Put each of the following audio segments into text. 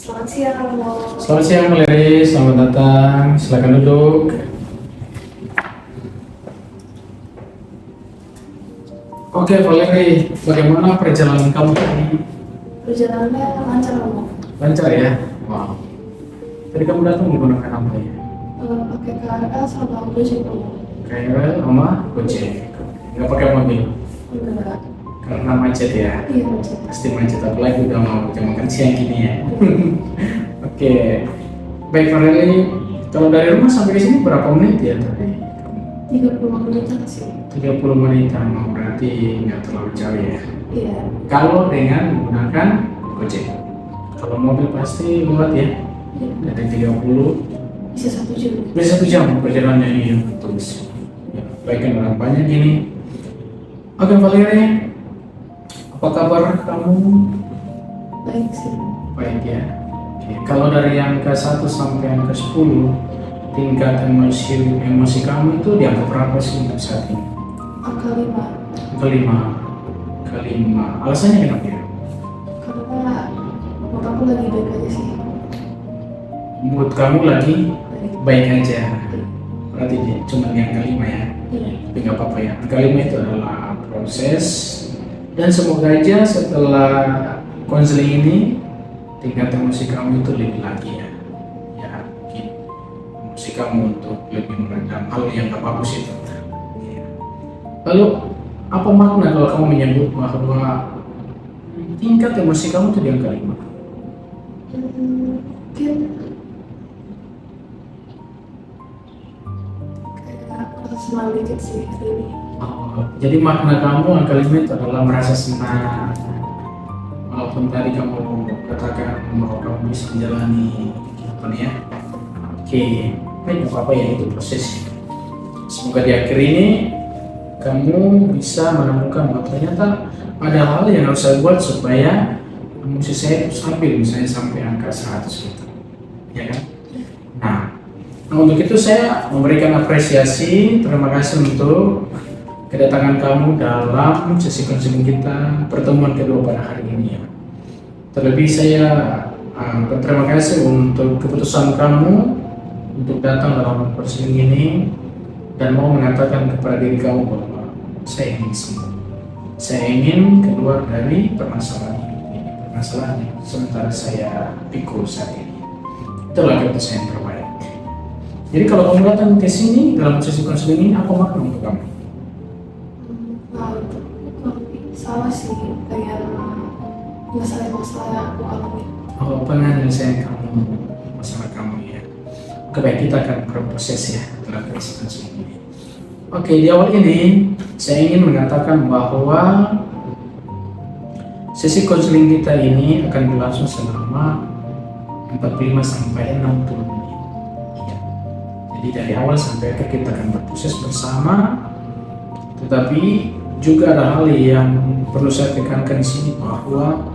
Selamat siang, Romo. Selamat siang, Valeri. Selamat datang. Silakan duduk. Oke, Valeri. Bagaimana perjalanan kamu tadi? Perjalanannya lancar, Romo. Lancar ya? Wow. Tadi kamu datang menggunakan apa ya? Pakai KRL sama Gojek, Romo. KRL sama Gojek. Nggak pakai mobil? Enggak. Karena macet ya? Iya, Gojek. Pasti macet, apalagi udah mau jam makan siang gini ya. Oke. Baik, Valeri. Kalau dari rumah sampai ke sini berapa menit ya tadi? 30 menitan sih. 30 menitan, berarti nggak terlalu jauh ya. Iya. Kalau dengan menggunakan Gojek. Kalau mobil pasti lewat ya. Iya. Dari 30 Bisa 1 jam. bisa 1 jam perjalanannya ini ya. Terus. Ya, baik kan banyak gini. Oke, Valeri. Apa kabar kamu? Baik sih. Baik ya. Oke. Kalau dari yang ke 1 sampai yang ke 10, tingkat emosi kamu itu di angka berapa sih untuk saat ini? Angka 5. Kelima. Alasannya kenapa ya? Karena mood aku lagi baik aja sih. Mood kamu lagi Baik. baik aja. Berarti cuma yang kelima ya. Iya. Tapi nggak apa-apa ya. Kelima itu adalah proses, dan semoga aja setelah konseling ini tingkat emosi kamu itu lebih lagi ya. Ya, mungkin emosi kamu untuk lebih meredam hal yang gak bagus itu. Ya. Lalu apa makna kalau kamu menyebut bahwa tingkat emosi kamu itu di angka 5? Mungkin kayak senang dikit sih hari ini. Jadi makna kamu angka 5 itu adalah merasa senang. Walaupun tadi kamu katakan bahwa kamu bisa menjalani kehidupan ya. Oke, baik, gak apa-apa ya, itu proses. Semoga di akhir ini kamu bisa menemukan bahwa ternyata ada hal yang harus saya buat supaya emosi saya itu stabil, misalnya sampai angka 100 gitu. Ya kan? Nah, untuk itu saya memberikan apresiasi, terima kasih untuk kedatangan kamu dalam sesi konseling kita, pertemuan kedua pada hari ini ya. Terlebih saya berterima kasih untuk keputusan kamu untuk datang dalam konseling ini dan mau mengatakan kepada diri kamu bahwa saya ingin sembuh. Saya ingin keluar dari permasalahan ini, permasalahan yang sementara saya pikul saat ini. Itulah keputusan yang terbaik. Jadi kalau kamu datang ke sini dalam sesi konseling ini, apa makna untuk kamu? Nah, itu salah sih, kayak masalah yang aku alami. Oh, penyelesaian kamu, masalah kamu ya. Oke, baik, kita akan berproses ya dalam sesi konseling ini. Oke, di awal ini saya ingin mengatakan bahwa sesi konseling kita ini akan berlangsung selama 45 sampai 60 menit. Ya. Jadi dari awal sampai akhir kita akan berproses bersama. Tetapi juga ada hal yang perlu saya tekankan di sini bahwa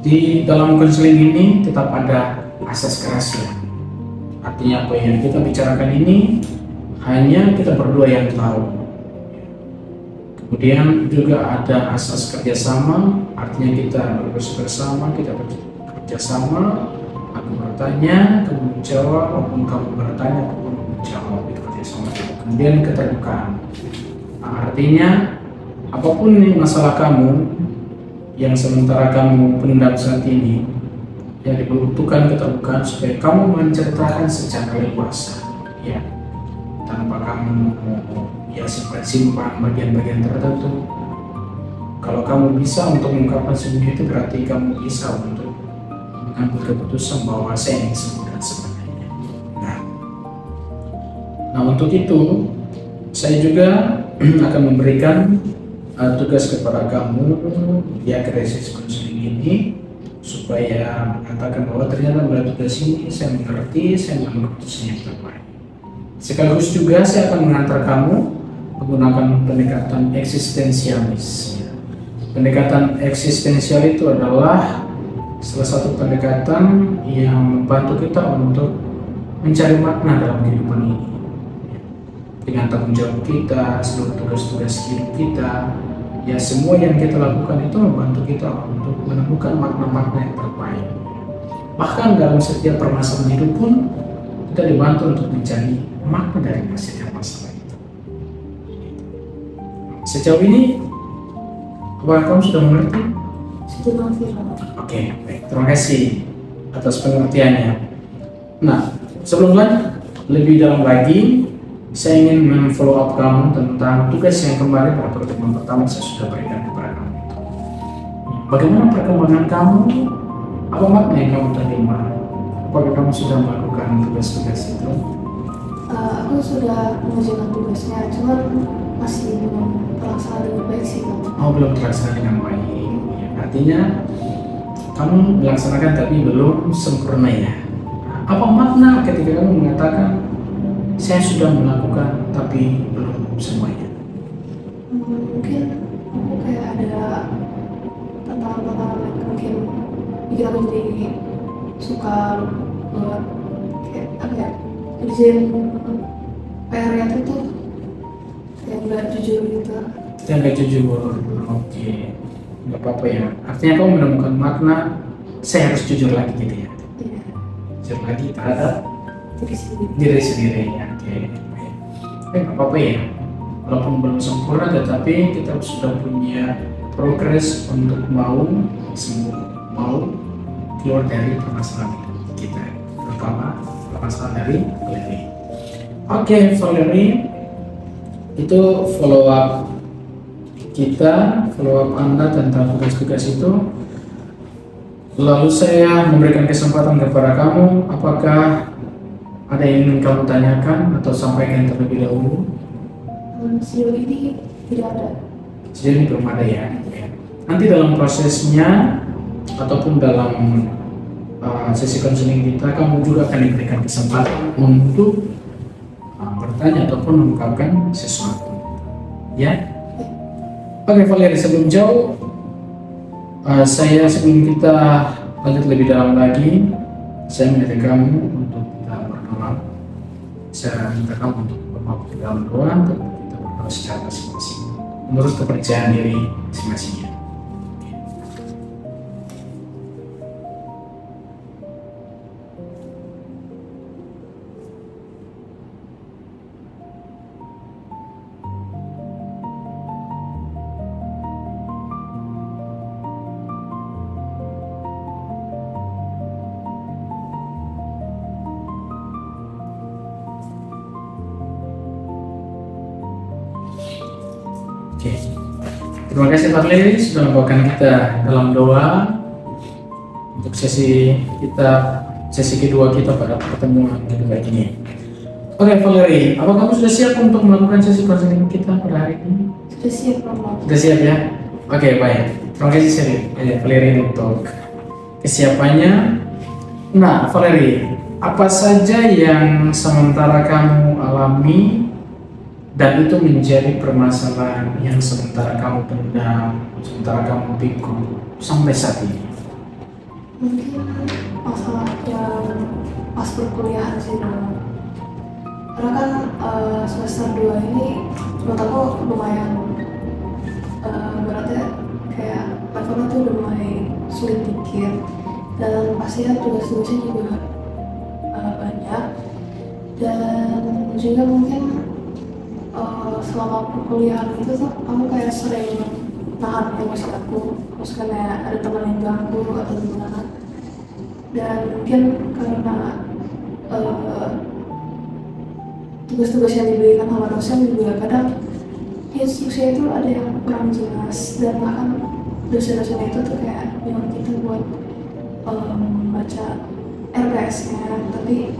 di dalam konseling ini tetap ada asas kerahasiaan. Artinya apa yang kita bicarakan ini hanya kita berdua yang tahu. Kemudian juga ada asas kerjasama, artinya kita berusaha bersama, kita bekerjasama. Aku bertanya, kamu menjawab, maupun kamu bertanya, aku menjawab, itu kerjasama. Kemudian keterbukaan. Nah, artinya apapun nih masalah kamu yang sementara kamu pendam saat ini, yang dibutuhkan keterbukaan supaya kamu menceritakan secara leluasa, ya, tanpa kamu ya simpan bagian-bagian tertentu. Kalau kamu bisa untuk mengungkapkan semua itu, berarti kamu bisa untuk mengambil keputusan bahwa saya ingin sembuh dan sebagainya. Nah, untuk itu saya juga akan memberikan tugas kepada kamu di akhir sesi konseling ini supaya mengatakan bahwa ternyata melalui tugas ini saya mengerti, saya mengambil keputusan yang terbaik. Sekaligus juga saya akan mengantar kamu menggunakan pendekatan eksistensialis. Pendekatan eksistensial itu adalah salah satu pendekatan yang membantu kita untuk mencari makna dalam kehidupan ini. Dengan tanggung jawab kita, seluruh tugas-tugas hidup kita, ya semua yang kita lakukan itu membantu kita untuk menemukan makna-makna yang terbaik baik. Bahkan dalam setiap permasalahan hidup pun kita dibantu untuk mencari makna dari setiap masalah itu. Sejauh ini, apakah kamu sudah mengerti? Sudah mengerti. Oke, baik. Terima kasih atas pengertiannya. Nah, sebelum lanjut lebih dalam lagi, saya ingin men-follow up kamu tentang tugas yang kemarin pada pertemuan pertama saya sudah berikan kepada kamu. Bagaimana perkembangan kamu? Apa makna yang kamu terima? Apakah kamu sudah melakukan tugas-tugas itu? Aku sudah mengerjakan tugasnya, cuman masih belum terlaksana dengan baik sih. Oh, belum terlaksana dengan baik. Ya, artinya kamu melaksanakan tapi belum sempurna ya. Apa makna ketika kamu mengatakan saya sudah melakukan tapi belum semuanya? Mungkin aku kayak ada tantangan-tantangan yang mungkin bikin aku jadi suka buat kayak apa ya, kerjain PR yang itu kayak nggak jujur gitu. Yang gak jujur, oke, nggak apa-apa ya. Artinya kamu menemukan makna saya harus jujur lagi gitu ya. Iya, Jujur lagi terhadap jadi sendiri. diri sendiri ya. Oke, nggak apa-apa ya. Walaupun belum sempurna, tetapi kita sudah punya progres untuk mau sembuh, mau keluar dari permasalahan kita, terutama permasalahan dari Valerie. Oke, Valerie, itu follow up kita, follow up Anda tentang tugas-tugas itu. Lalu saya memberikan kesempatan kepada kamu, apakah ada yang ingin kamu tanyakan atau sampaikan terlebih dahulu? Sejauh ini tidak ada. Sejauh ini belum ada ya. Nanti dalam prosesnya ataupun dalam sesi konseling kita, kamu juga akan diberikan kesempatan untuk bertanya ataupun mengungkapkan sesuatu. Ya. Oke, Valerie, sebelum jauh, sebelum kita lanjut lebih dalam lagi, saya minta kamu untuk kita berdoa. Saya minta kamu untuk berdoa dalam doa, untuk kita berdoa secara masing-masing menurut kepercayaan diri masing-masingnya. Oke. Terima kasih Valerie sudah membawakan kita dalam doa untuk sesi kedua kita pada pertemuan kedua ini. Oke Valerie, apa kamu sudah siap untuk melakukan sesi konseling kita pada hari ini? Sudah siap, Romo. Sudah siap ya? Oke, baik. Terima kasih Valerie untuk kesiapannya. Nah Valerie, apa saja yang sementara kamu alami dan itu menjadi permasalahan yang sementara kamu pendam, sementara kamu pikul sampai saat ini? Mungkin masalah yang pas perkuliahan sih, Romo. Karena kan semester 2 ini menurut aku lumayan berarti kayak levelnya tuh udah mulai sulit dikit, dan pastinya tugas-tugasnya juga banyak, dan juga mungkin selama perkuliahan itu tuh aku kayak sering nahan emosi aku, terus kayak ada teman yang ganggu atau gimana, dan mungkin karena tugas-tugas yang diberikan sama dosen juga kadang instruksinya itu ada yang kurang jelas, dan bahkan dosen-dosen itu tuh kayak nyuruh kita buat baca RPS-nya, tapi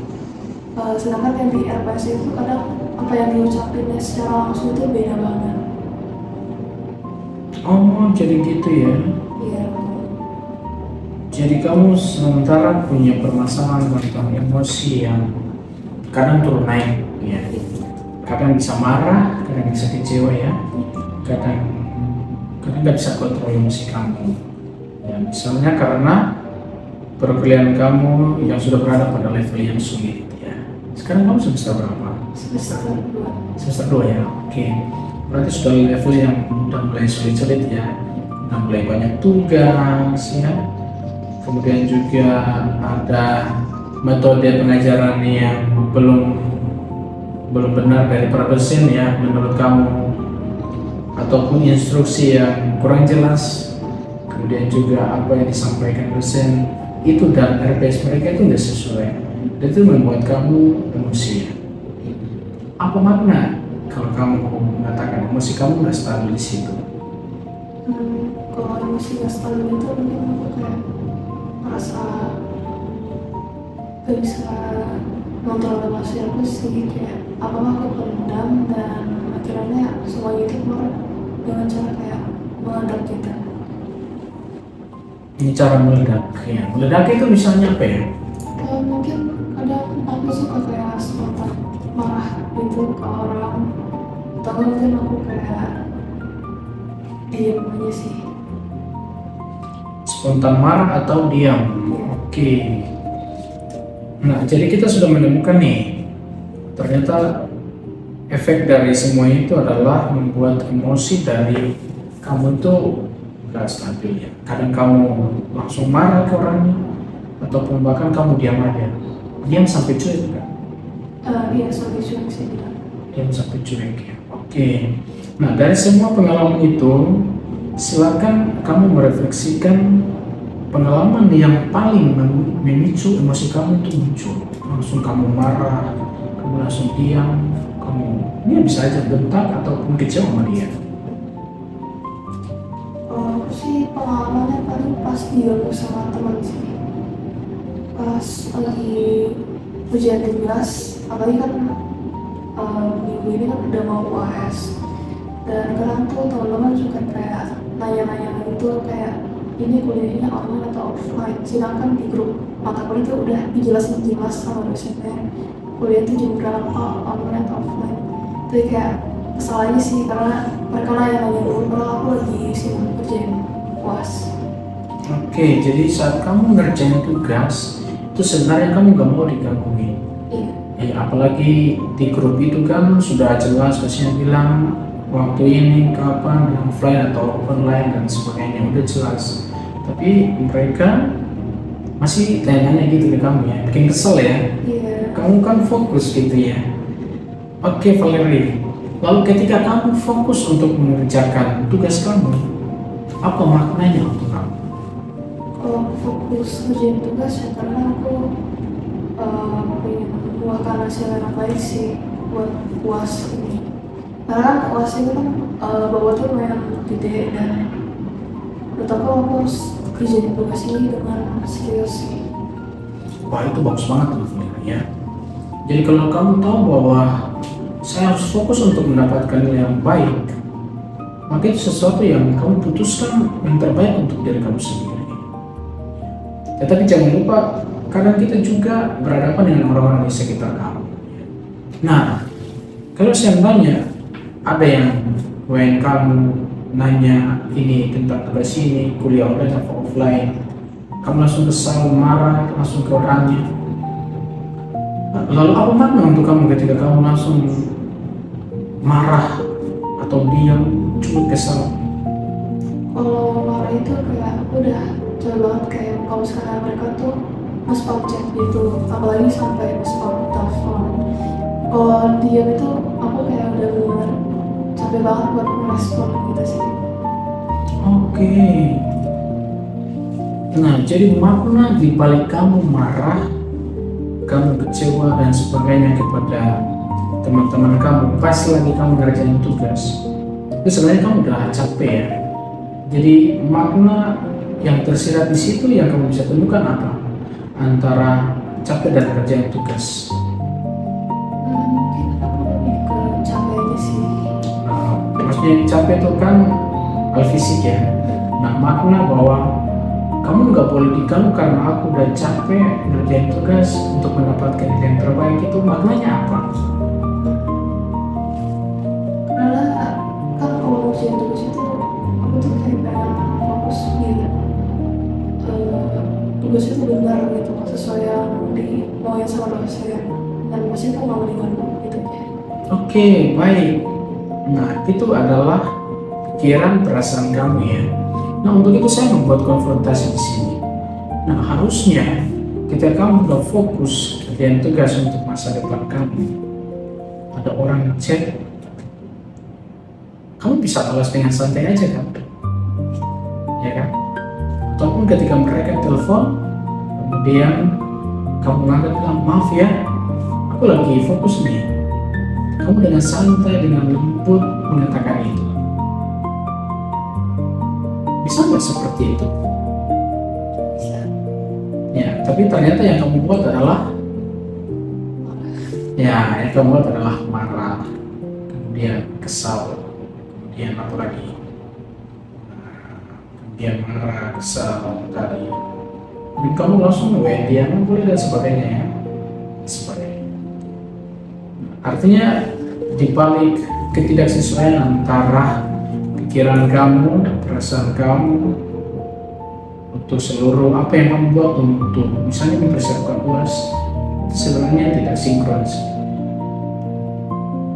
sedangkan yang di RPS itu kadang apa yang diucapinnya secara langsung itu beda banget. Oh, jadi gitu ya? Iya. Jadi kamu sementara punya permasalahan tentang emosi yang kadang turun naik, ya. Kadang bisa marah, kadang bisa kecewa ya. Kadang nggak bisa kontrol emosi kamu. Ya, misalnya karena perkuliahan kamu yang sudah berada pada level yang sulit ya. Sekarang kamu semester berapa? Semester 2. Semester 2 ya. Oke. Berarti sudah level yang udah mulai sulit-sulit ya. Udah mulai banyak tugas ya. kemudian juga ada metode pengajaran yang belum benar dari para dosen ya menurut kamu, ataupun instruksi yang kurang jelas, kemudian juga apa yang disampaikan dosen itu dan RPS mereka itu tidak sesuai, dan itu membuat kamu emosi. Apa makna kalau kamu mengatakan emosi kamu nggak stabil di situ? Kalau emosi nggak stabil itu mungkin aku kayak merasa gak bisa ngontrol emosi aku sih, kayak apakah aku pendam dan akhirnya semuanya itu keluar dengan cara kayak meledak gitu. Ini cara meledak ya. Meledak itu misalnya apa ya? Mungkin kadang aku suka kayak spontan marah gitu ke orang, atau mungkin aku kayak diem aja sih. Spontan marah atau diam? Iya. Oke. Nah, jadi kita sudah menemukan nih, ternyata efek dari semua itu adalah membuat emosi dari kamu itu gak stabil ya. Kadang kamu langsung marah ke orangnya, ataupun bahkan kamu diam aja. Diam sampai cuek kan? Iya, sampai cuek sih. Diam sampai cuek ya. Oke. Nah, dari semua pengalaman itu, silakan kamu merefleksikan pengalaman yang paling memicu emosi kamu itu muncul. Langsung kamu marah, kamu langsung diam, kamu ini bisa aja bentak ataupun kecewa sama dia. Aku sih pengalamannya paling pas dialog sama teman sih. Pas lagi ujian tugas, apalagi kan minggu ini kan udah mau UAS, dan kadang tuh teman-teman suka kayak nanya-nanya gitu kayak ini kuliahnya online atau offline, sedangkan di grup mata kuliah itu udah dijelasin jelas sama dosennya kuliah itu jam berapa, online atau offline. Tapi kayak kesal aja sih karena mereka nanya-nanya dulu kalau aku lagi sibuk kerjain UAS. Oke, jadi saat kamu ngerjain tugas itu sebenarnya kamu gak mau digangguin. Iya. Apalagi di grup itu kan sudah jelas dosennya bilang waktu ini kapan, offline atau online dan sebagainya udah jelas. Tapi mereka masih tanya-tanya gitu ke kamu ya, bikin kesel ya. Iya. Kamu kan fokus gitu ya. Oke Valerie, lalu ketika kamu fokus untuk mengerjakan tugas kamu, apa maknanya untuk kamu? Kalau aku fokus ngerjain tugas ya karena aku pengen membuahkan hasil yang baik sih buat UAS ini. Karena kan UAS itu kan bobotnya lumayan gede, dan menurut aku harus kerjain tugas ini dengan serius sih. Wah itu bagus banget tuh Valerie ya. Jadi kalau kamu tahu bahwa saya harus fokus untuk mendapatkan nilai yang baik, maka itu sesuatu yang kamu putuskan yang terbaik untuk diri kamu sendiri. Tetapi jangan lupa, kadang kita juga berhadapan dengan orang-orang di sekitar kamu. Nah, kalau saya nanya, ada yang WN kamu nanya ini tentang tugas ini, kuliah online atau offline, kamu langsung kesal, marah, langsung ke orangnya. Lalu apa makna untuk kamu ketika kamu langsung marah atau diam, cukup kesal? Kalau marah itu kayak aku udah jauh banget, kayak kalau misalnya mereka tuh nge-spam chat gitu, apalagi sampai nge-spam telepon. Kalau diam itu aku kayak udah bener capek banget buat merespon gitu sih. Oke. Nah, jadi makna di balik kamu marah, kamu kecewa dan sebagainya kepada teman-teman kamu pas lagi kamu ngerjain tugas, itu sebenarnya kamu udah capek ya. Jadi makna yang tersirat di situ yang kamu bisa temukan apa? Antara capek dan kerjaan tugas. Mungkin aku lebih ke capek aja sih. Maksudnya capek itu kan hal fisik ya. Nah makna bahwa kamu nggak boleh diganggu karena aku udah capek ngerjain tugas untuk mendapatkan nilai yang terbaik, itu maknanya apa? Karena kan kalau ujian tugas itu aku tuh kayak pengen fokus biar tugas itu benar gitu, sesuai yang dimauin sama dosen, dan pasti aku nggak mau diganggu gitu ya. Oke, baik. Nah, itu adalah pikiran perasaan kamu ya. Nah, untuk itu saya membuat konfrontasi di sini. Nah, harusnya ketika kamu udah fokus kerjaan tugas untuk masa depan kamu, ada orang chat, kamu bisa balas dengan santai aja kan? Ya kan? Ataupun ketika mereka telepon, kemudian kamu ngangkat bilang, maaf ya, aku lagi fokus nih. Kamu dengan santai, dengan lembut mengatakan itu. Bisa nggak seperti itu? Bisa. Ya, tapi ternyata yang kamu buat adalah yang kamu buat adalah marah, kemudian kesal, kemudian apa lagi? Kemudian marah, kesal tadi. Dan kamu langsung dia boleh dan sebagainya ya. Sebagainya. Artinya di balik ketidaksesuaian antara pikiran kamu dan perasaan kamu untuk seluruh apa yang kamu buat untuk misalnya mempersiapkan UAS, itu sebenarnya tidak sinkron.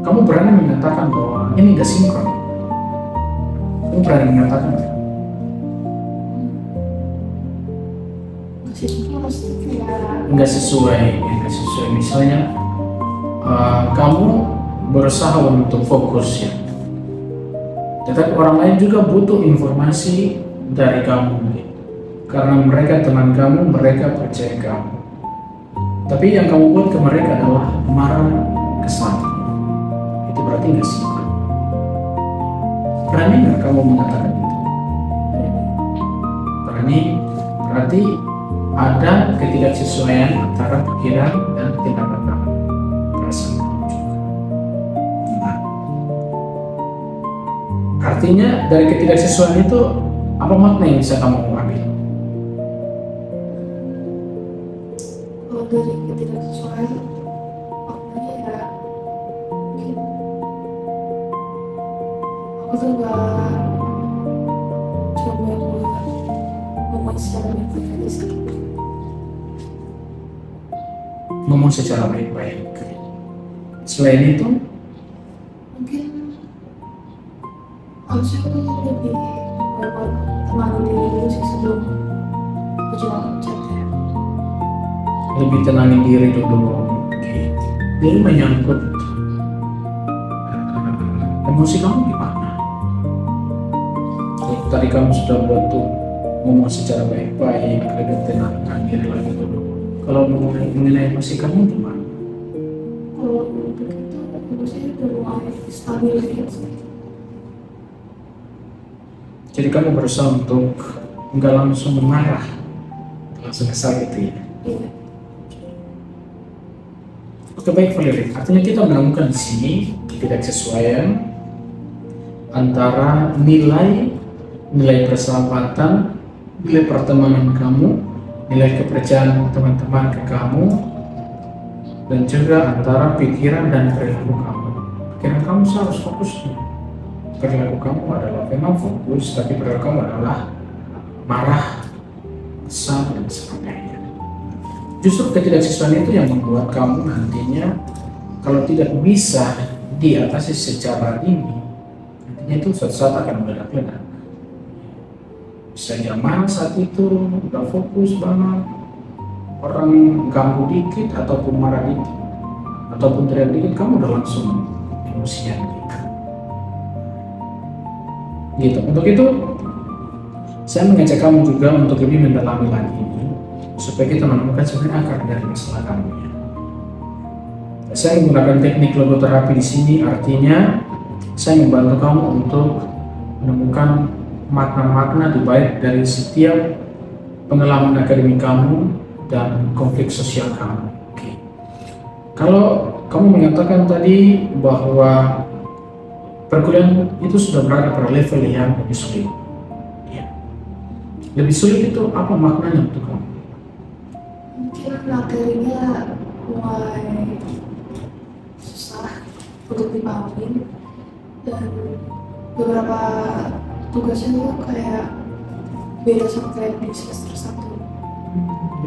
Kamu berani mengatakan bahwa ini tidak sinkron. Kamu berani mengatakan nggak sesuai. Misalnya kamu berusaha untuk fokus ya, tetapi orang lain juga butuh informasi dari kamu karena mereka teman kamu, mereka percaya kamu. Tapi yang kamu buat ke mereka adalah marah, kesal. Itu berarti nggak sinkron. Berani nggak kamu mengatakan itu? Berani, berarti ada ketidaksesuaian antara pikiran dan tindakan kamu, perasaan kamu juga. Nah, artinya dari ketidaksesuaian itu apa makna yang bisa kamu ambil? Kalau dari ketidaksesuaian, maknanya ya mungkin aku tuh gak coba buat ngomong secara baik-baik aja sih. Ngomong secara baik-baik. Selain itu, Mungkin harusnya aku lebih membuat teman diri dulu sih sebelum aku jawab chatnya. lebih tenangin diri dulu. Oke. Ini menyangkut emosi kamu gimana? Kalau tadi kamu sudah buat tuh ngomong secara baik-baik, lebih tenangkan diri lagi dulu. Kalau mengenai emosi kamu gimana? Kalau begitu, emosinya udah mulai stabil dikit sih. Jadi kamu berusaha untuk nggak langsung marah, langsung kesal gitu ya. Iya. Oke, baik Valerie. Artinya kita menemukan di sini ketidaksesuaian antara nilai persahabatan, nilai pertemanan kamu, nilai kepercayaan teman-teman ke kamu, dan juga antara pikiran dan perilaku kamu. Pikiran kamu harus fokus. Perilaku kamu adalah memang fokus, tapi perilaku kamu adalah marah, kesal, dan sebagainya. Justru ketidaksesuaian itu yang membuat kamu nantinya kalau tidak bisa diatasi secara ini, nantinya itu suatu saat akan meledak-ledak. Bisa marah saat itu, udah fokus banget, orang ganggu dikit ataupun marah dikit, ataupun teriak dikit, kamu udah langsung emosian gitu. Untuk itu, saya mengajak kamu juga untuk lebih mendalami lagi ini, supaya kita menemukan sebenarnya akar dari masalah kamu ya. Saya menggunakan teknik logoterapi di sini, artinya saya membantu kamu untuk menemukan makna-makna di balik dari setiap pengalaman akademik kamu dan konflik sosial kamu. Oke. Kalau kamu mengatakan tadi bahwa perkuliahan itu sudah berada pada level yang lebih sulit. Ya. Lebih sulit itu apa maknanya untuk kamu? Mungkin materinya mulai susah untuk dipahami dan beberapa tugasnya tuh kayak beda sama kayak di semester 1.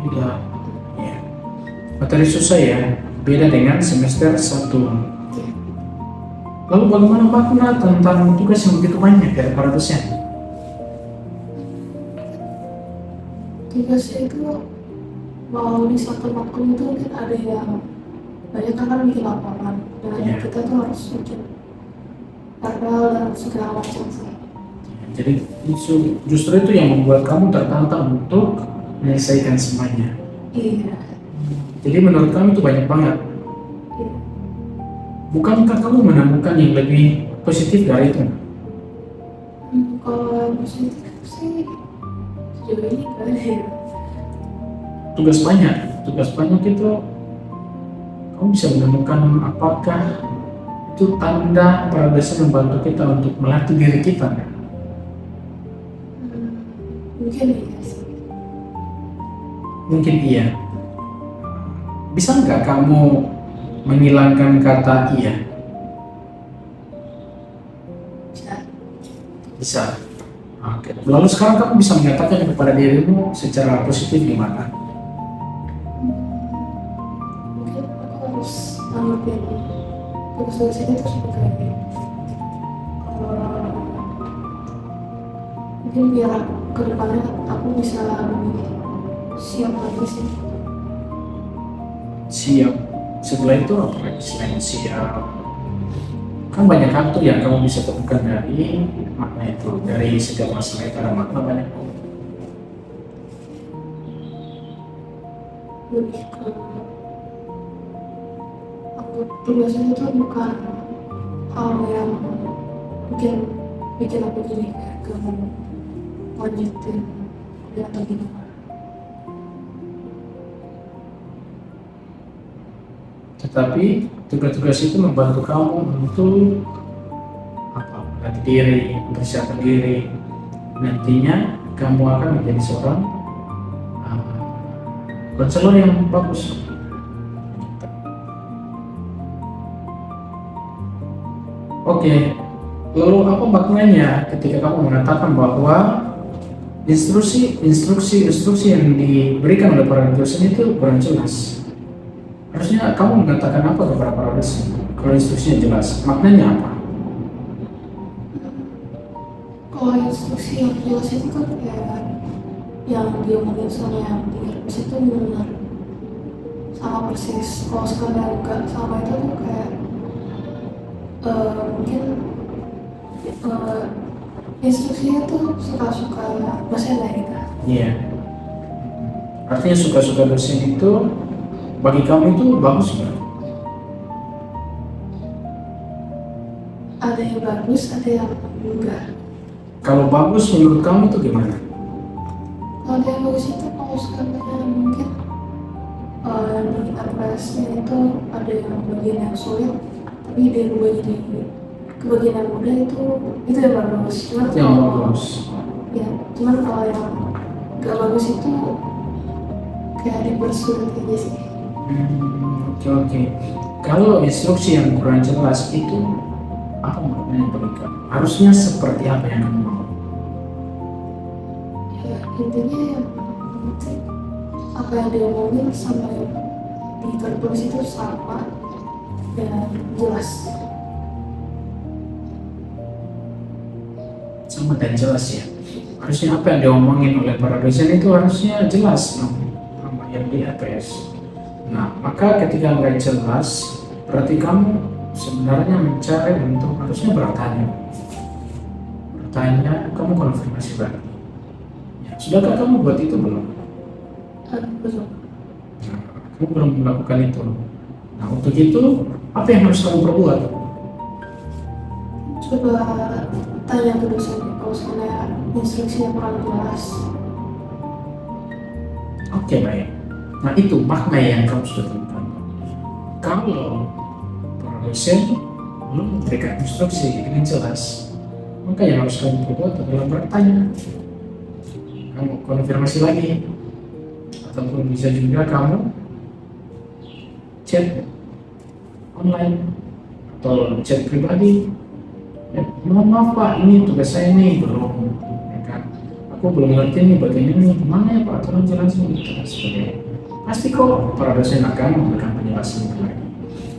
Beda. Ya. Materi susah ya, beda dengan semester 1. Lalu bagaimana makna tentang tugas yang begitu banyak dari para dosen? tugasnya itu mau di satu matkul itu mungkin ada yang banyak kan bikin laporan dan Iya. kita tuh harus bikin verbal dan segala macam sih. Jadi justru itu yang membuat kamu tertantang untuk menyelesaikan semuanya. Iya. Jadi menurut kamu itu banyak banget. Iya. Bukankah kamu menemukan yang lebih positif dari itu? Kalau yang positif sih sejauh ini gak ada ya. Tugas banyak itu kamu bisa menemukan apakah itu tanda para dosen membantu kita untuk melatih diri kita. Mungkin iya sih. Mungkin iya. Bisa nggak kamu menghilangkan kata iya? Bisa. Bisa. Oke. Lalu sekarang kamu bisa mengatakan kepada dirimu secara positif gimana? Mungkin aku harus nanggepin tugas-tugas ini tuh sebagai mungkin biar ke depannya aku bisa lebih siap lagi sih. Siap. Setelah itu apa lagi selain siap? Kan banyak hal tuh yang kamu bisa temukan dari makna itu. Dari setiap masalah itu ada makna banyak. Lebih ke aku tugasnya itu bukan hal yang bikin aku jadi kayak mau lanjutin kuliah atau gimana. Tetapi tugas-tugas itu membantu kamu untuk melatih diri, mempersiapkan diri. Nantinya kamu akan menjadi seorang konselor yang bagus. Oke, lalu apa maknanya ketika kamu mengatakan bahwa instruksi yang diberikan oleh para dosen itu kurang jelas? Harusnya kamu mengatakan apa kepada para dosen? Kalau instruksinya jelas, maknanya apa? Kalau instruksi yang jelas itu kan kayak yang diomongin sama yang di itu benar sama persis. Kalau sekalian enggak sama itu tuh kayak mungkin instruksinya tuh suka-suka dosen lah gitu. Iya. Artinya suka-suka dosen itu bagi kamu itu bagus nggak? Ada yang bagus, ada yang enggak. Kalau bagus menurut kamu itu gimana? Kalau ada yang bagus itu kalau sekalian mungkin di RPS-nya itu ada yang bagian yang sulit, tapi dia rubah jadi ke bagian yang mudah itu yang bagus. Cuman Yang kalau bagus. ya, cuman kalau yang gak bagus itu kayak dipersulit aja sih. Oke. Kalau instruksi yang kurang jelas itu apa maknanya bagi kamu? Harusnya seperti apa yang kamu mau? Ya intinya yang penting apa yang diomongin sama yang ditulis itu sama dan jelas. Sama dan jelas ya. Harusnya apa yang diomongin oleh para dosen itu harusnya jelas sama yang di APS. Nah, maka ketika nggak jelas, berarti kamu sebenarnya mencari untuk harusnya bertanya, kamu konfirmasi lagi. Ya, sudahkah kamu buat itu belum? Belum. Nah, kamu belum melakukan itu. Nah, untuk itu apa yang harus kamu perbuat? Coba tanya ke dosennya kalau misalnya instruksinya kurang jelas. Oke, baik. Nah, itu makna yang kamu sudah temukan. Kalau para dosen belum memberikan instruksi dengan jelas, maka yang harus kamu perbuat adalah bertanya. Kamu konfirmasi lagi, ataupun bisa juga kamu chat online atau chat pribadi. Ya, mohon maaf Pak, ini tugas saya nih belum, ya kan? Aku belum ngerti nih bagian ini, gimana ya Pak? Tolong jelasin gitu dan sebagainya. Pasti kok para dosen akan memberikan penjelasan itu lagi.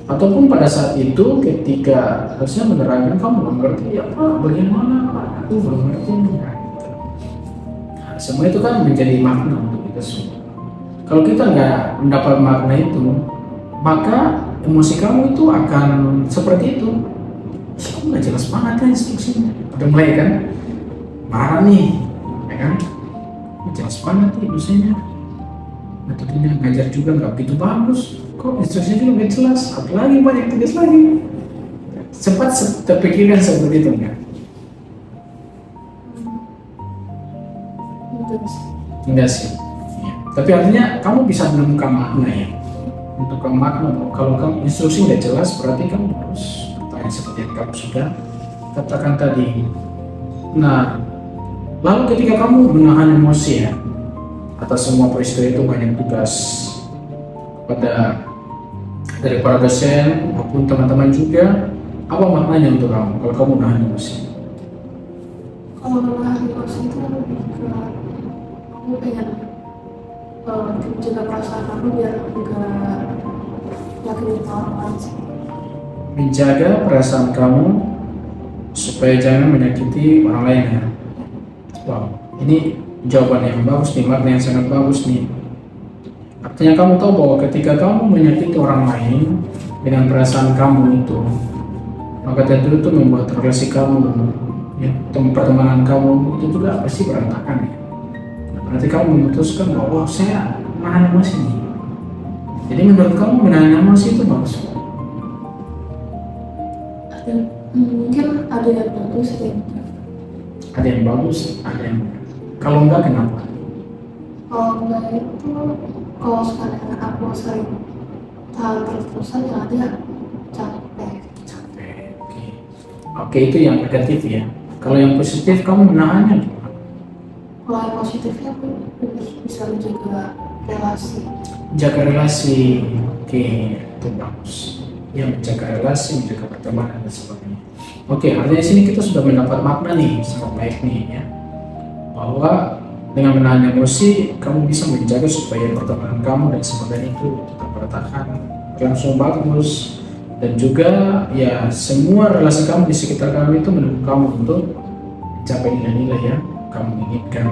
Ataupun pada saat itu ketika dosen menerangkan kamu belum ngerti, ya Pak, bagaimana Pak? Aku belum ngerti nih, nah, gitu. Nah, semua itu kan menjadi makna untuk kita semua. Kalau kita nggak mendapat makna itu, maka emosi kamu itu akan seperti itu. Kamu nggak jelas banget kan instruksinya. Udah mulai kan marah nih, ya kan? Nggak jelas banget nih dosennya. Metodenya ngajar juga nggak begitu bagus. Kok instruksinya juga nggak jelas? Apalagi banyak tugas lagi. Sempat terpikirkan seperti itu enggak? Enggak sih. Ya. Tapi artinya kamu bisa menemukan makna ya. Untuk makna kalau kamu instruksi nggak jelas berarti kamu harus bertanya seperti yang kamu sudah katakan tadi. Nah, lalu ketika kamu menahan emosi ya atas semua peristiwa itu banyak tugas dari para dosen maupun teman-teman juga, apa maknanya untuk kamu kalau kamu menahan emosi? Kalau menahan emosi itu lebih ke aku pengen menjaga perasaan aku biar enggak nyakitin orang lain sih. Menjaga perasaan kamu supaya jangan menyakiti orang lain ya. Wow, ini jawaban yang bagus nih, makna yang sangat bagus nih. Artinya kamu tahu bahwa ketika kamu menyakiti orang lain dengan perasaan kamu itu, maka tentu itu membuat relasi kamu, ya, pertemanan kamu itu juga pasti berantakan ya. Berarti kamu memutuskan bahwa saya menahan emosi nih. Jadi menurut kamu menahan emosi itu bagus? Mungkin ada yang bagus, ada yang enggak. Ada yang bagus, ada yang enggak. Kalau enggak kenapa? Kalau enggak itu, kalau sekarang aku sering tahan terus-terusan yang ada capek. Oke, itu yang negatif ya. Kalau yang positif kamu menahannya gimana? Kalau yang positifnya aku lebih bisa menjaga relasi. Jaga relasi, oke, itu bagus. Ya, menjaga relasi, menjaga pertemanan dan sebagainya. Oke, artinya sini kita sudah mendapat makna nih, sangat baik nih ya. Bahwa dengan menahan emosi, kamu bisa menjaga supaya pertemanan kamu dan sebagainya itu tetap bertahan, langsung bagus. Dan juga ya semua relasi kamu di sekitar kamu itu mendukung kamu untuk mencapai nilai-nilai yang kamu inginkan.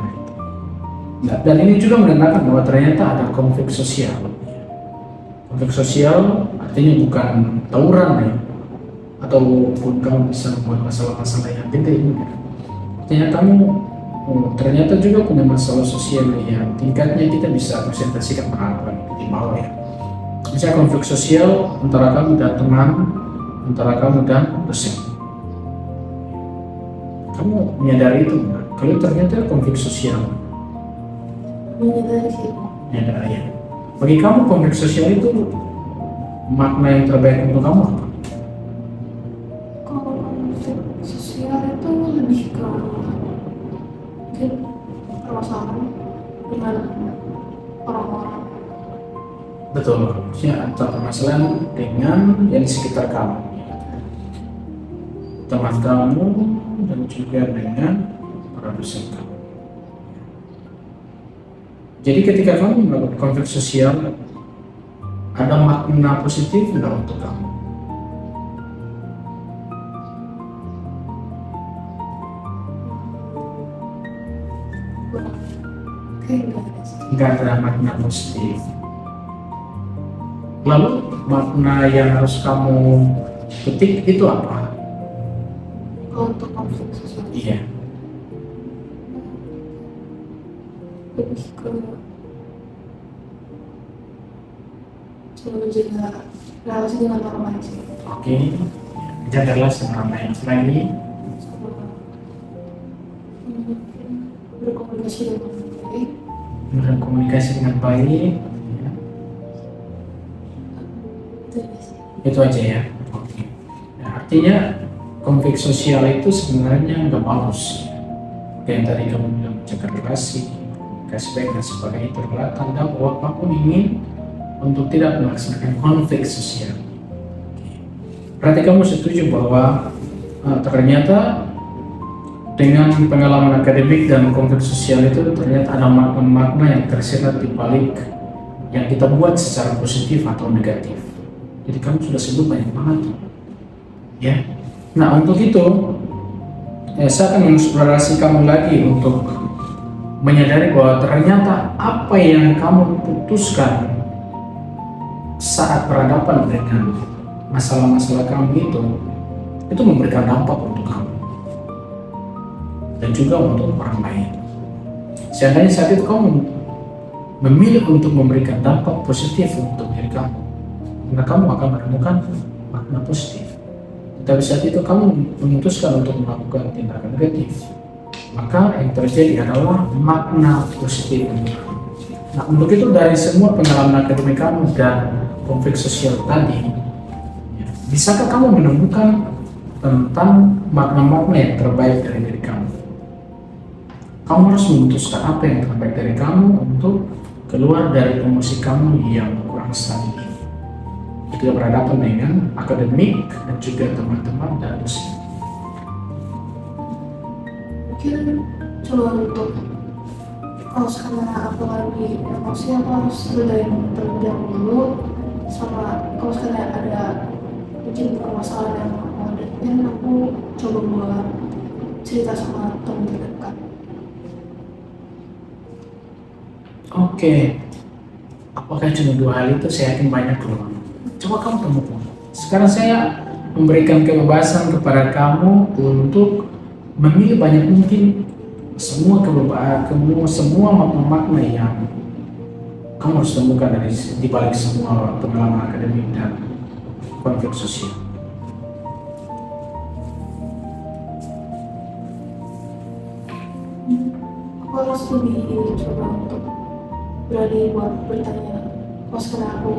Nah, dan ini juga menandakan bahwa ternyata ada konflik sosial. Konflik sosial artinya bukan tawuran ya, ataupun kamu bisa membuat masalah-masalah yang penting. Artinya kamu ternyata juga punya masalah sosial yang tingkatnya kita bisa presentasikan perhatian di bawah ya. Misalnya konflik sosial antara kamu dan teman, antara kamu dan dosen. Kamu menyadari itu enggak? Kalau ternyata konflik sosial. Menyadari sih. Menyadari ya. Bagi kamu konflik sosial itu makna yang terbaik untuk kamu apa? Kalau konflik sosial itu lebih ke mungkin permasalahan dengan orang-orang. Betul, maksudnya antara permasalahan dengan yang di sekitar kamu, teman kamu dan juga dengan para dosen kamu. Jadi ketika kamu melakukan konflik sosial, ada makna positif nggak untuk kamu? Kayak enggak ada sih. Nggak ada makna positif. Lalu makna yang harus kamu petik itu apa? Kalau untuk konflik sosial Iya. lebih ke coba menjaga relasi dengan orang lain sih. Oke. Jagalah sama orang lain lagi. Sama mungkin berkomunikasi dengan baik. Berkomunikasi dengan baik. Itu aja sih. Itu aja ya. Oke. Nah, artinya konflik sosial itu sebenarnya nggak bagus. Kayak yang tadi kamu bilang menjaga relasi, komunikasi baik dan sebagainya itu adalah tanda bahwa kamu ingin untuk tidak melaksanakan konflik sosial. Berarti kamu setuju bahwa ternyata dengan pengalaman akademik dan konflik sosial itu ternyata ada makna-makna yang tersirat di balik yang kita buat secara positif atau negatif. Jadi kamu sudah sebut banyak banget, ya. Nah untuk itu, saya akan mengeksplorasi kamu lagi untuk menyadari bahwa ternyata apa yang kamu putuskan saat berhadapan dengan masalah-masalah kamu itu memberikan dampak untuk kamu dan juga untuk orang lain. Seandainya saat itu kamu memilih untuk memberikan dampak positif untuk diri kamu, maka kamu akan menemukan makna positif. Tapi saat itu kamu memutuskan untuk melakukan tindakan negatif, maka yang terjadi adalah makna positif untuk kamu. Nah, untuk itu dari semua pengalaman akademik kamu dan konflik sosial tadi, bisakah kamu menemukan tentang makna-makna yang terbaik dari diri kamu? Kamu harus memutuskan apa yang terbaik dari kamu untuk keluar dari emosi kamu yang kurang stabil ini. Ketika berhadapan dengan akademik dan juga teman-teman dan dosen. Mungkin coba untuk kalau sekarang aku lagi emosi, aku harus redain terlebih dahulu. Sama kalau sekarang ada mungkin permasalahan yang aku hadapin, aku coba buat cerita sama teman terdekat. Oke, apakah cuma 2 hal itu? Saya yakin banyak loh. Coba kamu temukan. Sekarang saya memberikan kebebasan kepada kamu untuk memilih banyak mungkin semua makna-makna yang kamu harus temukan di balik semua pengalaman akademik dan konflik sosial. Aku harus lebih coba untuk berani buat bertanya. Pas karena aku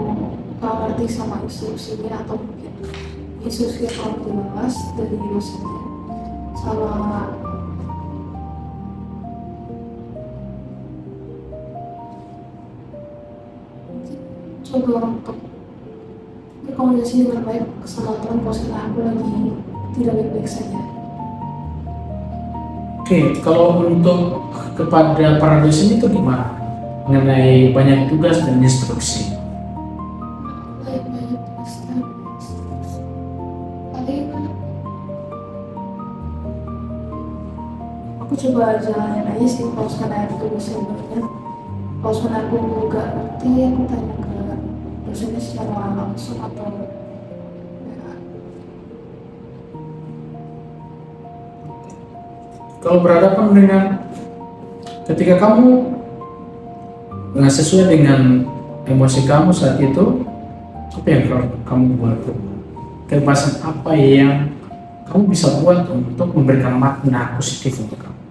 gak ngerti sama instruksinya atau mungkin instruksi yang kurang jelas dari dosennya, sama coba untuk berkomunikasi dengan baik sama teman pas karena aku lagi tidak baik-baik saja. Oke, kalau untuk kepada para dosen itu gimana? Mengenai banyak tugas dan instruksi. Banyak pasti. Paling aku coba jalanin aja sih kalau sekarang itu dosen banyak. Kalau sekarang aku nggak ngerti, aku tanya ke dosennya secara langsung atau ya. Kalau berhadapan dengan ketika kamu nggak sesuai dengan emosi kamu saat itu, apa yang kamu buat? Kebebasan apa yang kamu bisa buat untuk memberikan makna positif untuk kamu?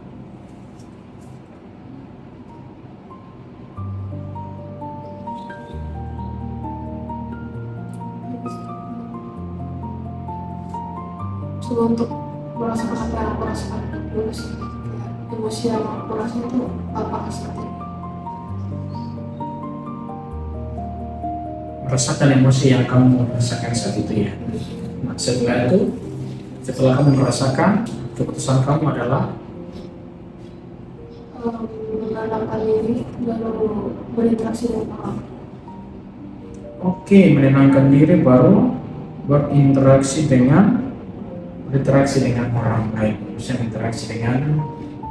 Coba untuk merasakan apa yang aku rasakan dulu sih, kayak emosi yang aku rasain itu apa saat ini. Merasakan emosi yang kamu rasakan saat itu ya. Nah, setelah kamu merasakan, keputusan kamu adalah Menenangkan diri baru berinteraksi dengan orang. oke, menenangkan diri baru berinteraksi dengan orang lain, bisa interaksi dengan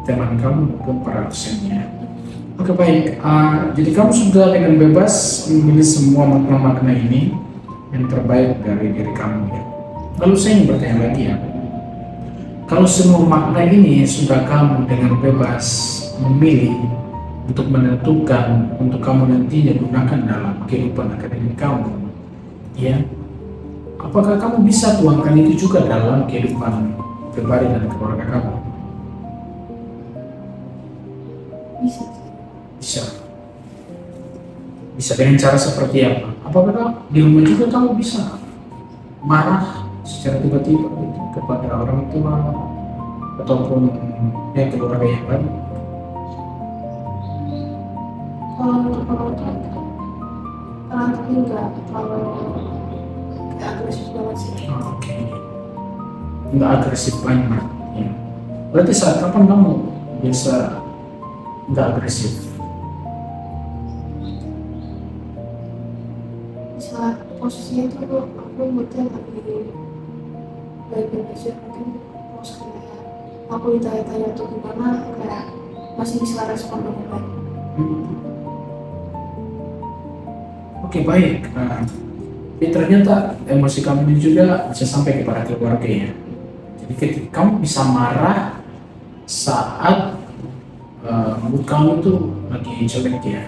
teman kamu maupun para dosennya. Oke, baik, jadi kamu sudah dengan bebas memilih semua makna-makna ini yang terbaik dari diri kamu ya. Lalu saya ingin bertanya lagi ya, kalau semua makna ini sudah kamu dengan bebas memilih untuk menentukan untuk kamu nantinya gunakan dalam kehidupan akademik kamu, ya, apakah kamu bisa tuangkan itu juga dalam kehidupan pribadi dan keluarga kamu? Bisa. Bisa dengan cara seperti apa? Apakah di rumah juga kamu bisa marah secara tiba-tiba gitu, kepada orang tua ataupun keluarga yang lain? Kalau untuk orang tua karena tapi nggak terlalu kayak agresif banget sih. Oke. Nggak agresif banget ya. Berarti saat kapan kamu biasa nggak agresif? Saat posisinya itu aku mungkin lagi baik-baik aja, mungkin pas kayak aku ditanya-tanya tuh gimana, kayak masih bisa respon dengan baik. Oke, baik. Tapi ternyata emosi kamu ini juga bisa sampai kepada keluarga ya. Jadi ketika kamu bisa marah saat mood kamu tuh lagi jelek ya.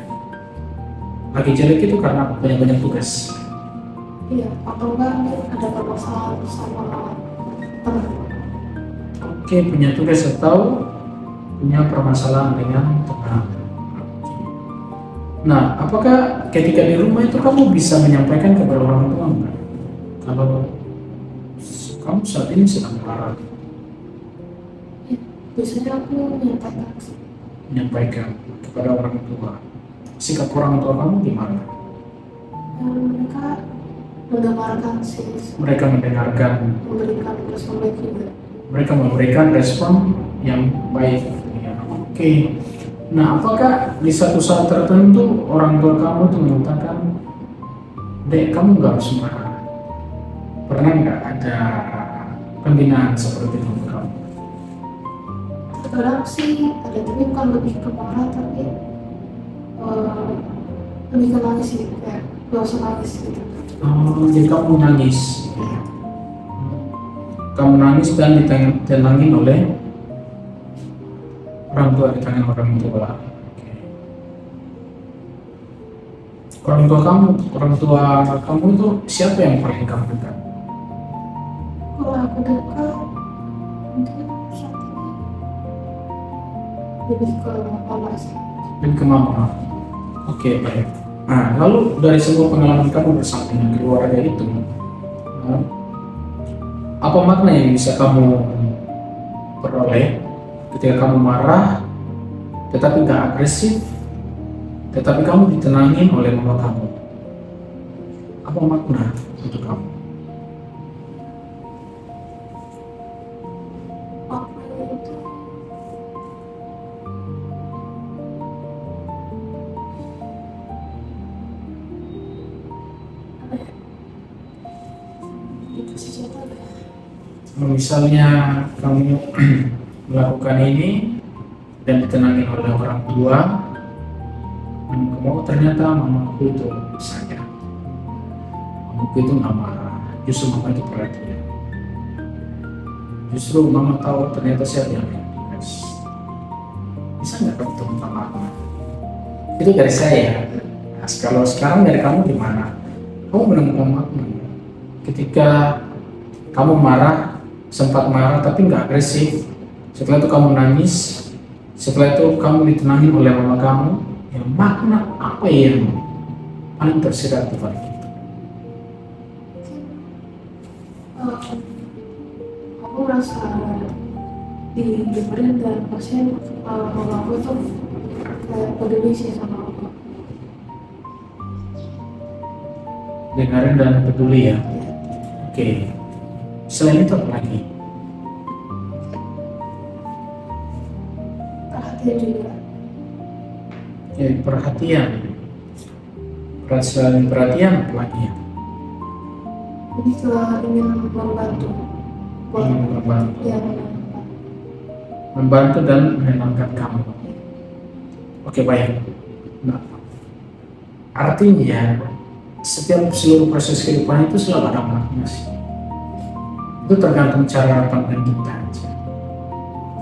Lagi jelek itu karena banyak tugas. Iya, atau enggak ada permasalahan sama teman. Oke, punya tugas atau punya permasalahan dengan teman. Nah, apakah ketika di rumah itu kamu bisa menyampaikan kepada orang tua enggak? Kalau kamu saat ini sedang marah, Ya, biasanya aku menyampaikan kepada orang tua. Sikap orang tua kamu gimana? mereka mendengarkan sih, Mereka mendengarkan, memberikan respon baik juga. mereka memberikan respon yang baik. Ya, oke. Nah, apakah di satu saat tertentu orang tua kamu tuh mengatakan, "Dek, kamu nggak harus marah." Pernah nggak ada pembinaan seperti itu untuk kamu? Terkadang sih ada, tapi bukan lebih ke marah, tapi lebih ke nangis sih, kayak gak usah nangis gitu. Oh, jadi kamu nangis. Kamu nangis dan ditenangin oleh orang tua, ditangani orang tua. Oke. Orang tua kamu itu siapa yang paling kamu dekat? Kalau aku dekat, mungkin saat ini lebih ke mama sih. Dan ke mama. Oke, baik. Nah, lalu dari semua pengalaman kamu bersama dengan keluarga itu, apa makna yang bisa kamu peroleh ketika kamu marah, tetapi nggak agresif, tetapi kamu ditenangin oleh mama kamu? Apa makna untuk kamu? Apa itu? Apa ya? Itu sih contoh deh. Misalnya kamu melakukan ini dan ditenangin oleh orang tua, dan kamu ternyata mamaku itu sayang, mamaku itu nggak marah, justru mama itu perhatian, justru mama tahu ternyata siapa yang tugas. Bisa nggak kamu temukan makna? Itu dari saya. Nah, kalau sekarang dari kamu gimana? Kamu menemukan makna ketika kamu marah, sempat marah tapi nggak agresif, setelah itu kamu nangis, setelah itu kamu ditenangin oleh mama kamu, ya makna apa yang paling tersirat di balik itu? Aku merasa didengerin dan pasien mama aku tuh kayak peduli sih sama aku. Dengarin dan peduli ya. Oke. Selain itu apa lagi? Perhatian juga. Ya, perhatian. Selain perhatian apa lagi ya? Jadi ingin membantu. Membantu. Ya, Membantu dan menenangkan kamu. Oke, baik. Nah, artinya setiap seluruh proses kehidupan itu selalu ada makna sih. Itu tergantung cara pandang kita aja.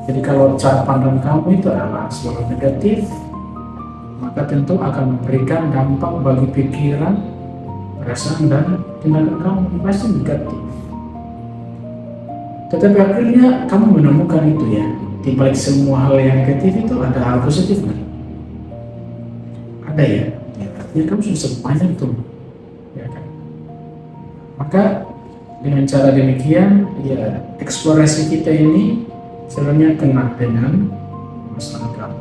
Jadi kalau cara pandang kamu itu adalah selalu negatif, maka tentu akan memberikan dampak bagi pikiran, perasaan dan tindakan kamu pasti negatif. Tetapi akhirnya kamu menemukan itu ya, di balik semua hal yang negatif itu ada hal positif kan? Ada ya, artinya kamu sudah sebanyak itu, ya kan? Maka dengan cara demikian, ya eksplorasi kita ini sebenarnya kena dengan masalah kamu.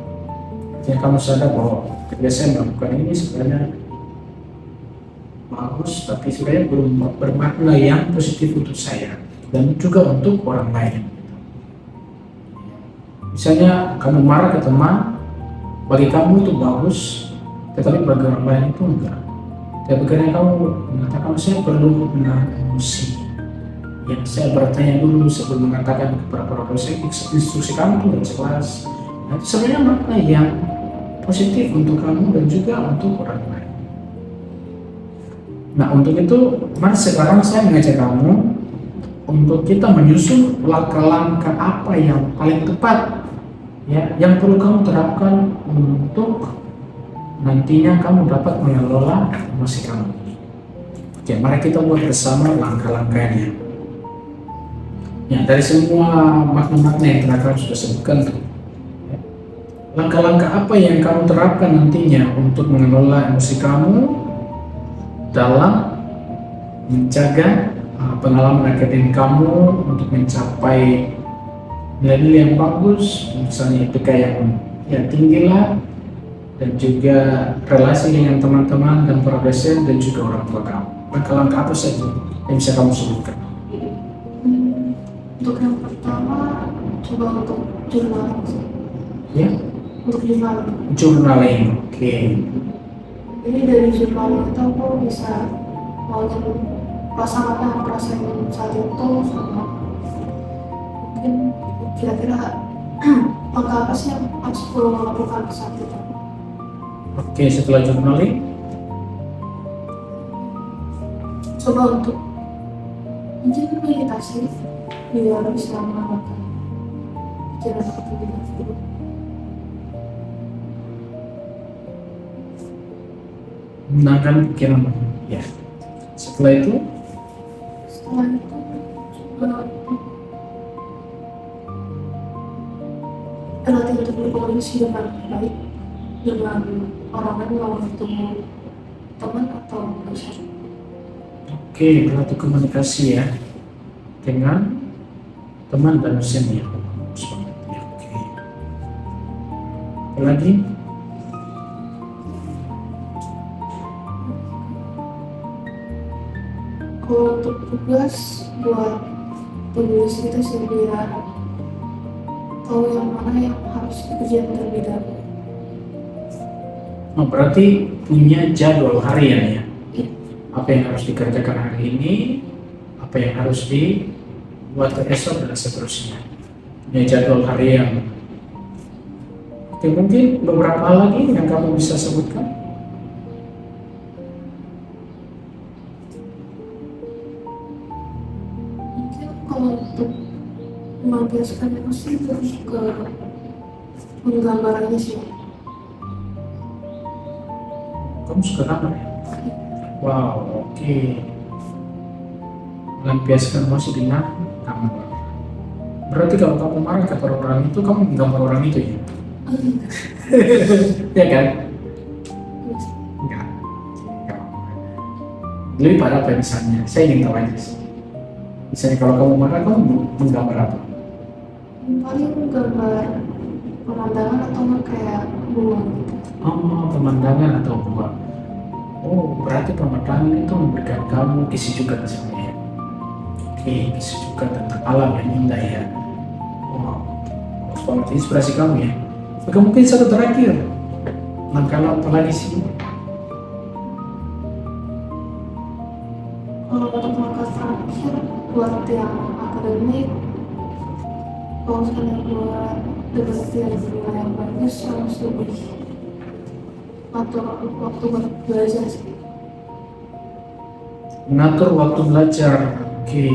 Artinya kamu sadar bahwa ketika saya melakukan ini sebenarnya bagus, tapi sebenarnya belum bermakna yang positif untuk saya dan juga untuk orang lain. Misalnya kamu marah ke teman, bagi kamu itu bagus, tetapi bagi orang lain itu enggak. Tapi karena kamu mengatakan saya perlu menahan emosi, yang saya bertanya dulu sebelum mengatakan kepada para dosen, instruksi kamu itu nggak jelas. Nah, itu sebenarnya makna yang positif untuk kamu dan juga untuk orang lain. Nah, untuk itu, mari sekarang saya mengajak kamu untuk kita menyusun langkah-langkah apa yang paling tepat, ya, yang perlu kamu terapkan untuk nantinya kamu dapat mengelola emosi kamu. Oke, mari kita buat bersama langkah-langkahnya. Ya, dari semua makna-makna yang telah kamu sudah sebutkan tuh, ya, langkah-langkah apa yang kamu terapkan nantinya untuk mengelola emosi kamu dalam menjaga pengalaman akademik kamu untuk mencapai nilai-nilai yang bagus, misalnya IPK yang tinggi lah, dan juga relasi dengan teman-teman dan para dosen dan juga orang tua kamu. Langkah-langkah apa saja yang bisa kamu sebutkan? Untuk yang pertama, coba untuk journaling sih. Ya, Untuk journaling. journaling. Oke. Jadi dari journaling itu aku bisa ngomongin perasaan apa yang aku rasain saat itu, sama mungkin kira-kira langkah apa sih yang harus aku lakukan saat itu. Oke, setelah journaling, Coba untuk mungkin meditasi biar bisa menambahkan pikiran aku lebih dulu. menangkan pikiran. Ya. Setelah itu, Setelah itu coba berlatih untuk berkomunikasi dengan baik dengan orang lain, mau itu teman atau dosen. oke, berarti komunikasi ya dengan teman dan dosen ya. Bagus banget ya. Oke. Apa lagi? Kalau untuk tugas buat tulis itu sih biar tahu yang mana yang harus dikerjain terlebih dahulu. Oh, berarti punya jadwal harian ya. Iya. Apa yang harus dikerjakan hari ini, apa yang harus dibuat ke esok dan seterusnya. Punya jadwal harian. Oke, mungkin beberapa hal lagi yang kamu bisa sebutkan. Mungkin kalau untuk melampiaskan emosi lebih ke menggambar aja sih. Kamu suka gambar ya? Wow, oke. Melampiaskan emosi dengan gambar. Berarti kalau kamu marah kepada orang itu, kamu menggambar orang itu ya? Ya kan? Enggak. Lebih pada apa misalnya? Saya ingin tahu aja sih. Misalnya kalau kamu marah, kamu menggambar apa? Paling gambar pemandangan atau nggak kayak bunga gitu. Oh, pemandangan atau buah. Oh, berarti pemandangan itu memberikan kamu kisi juga sebenarnya. Oke, kisi juga tentang alam yang indah ya. Wow, bagus banget inspirasi kamu ya. Oke, mungkin satu terakhir. Langkah apa lagi sih? Kalau untuk langkah terakhir buat yang akademik, kalau misalnya buat debat yang nilai yang bagus harus lebih atur waktu buat belajar sih. Mengatur waktu belajar. Oke.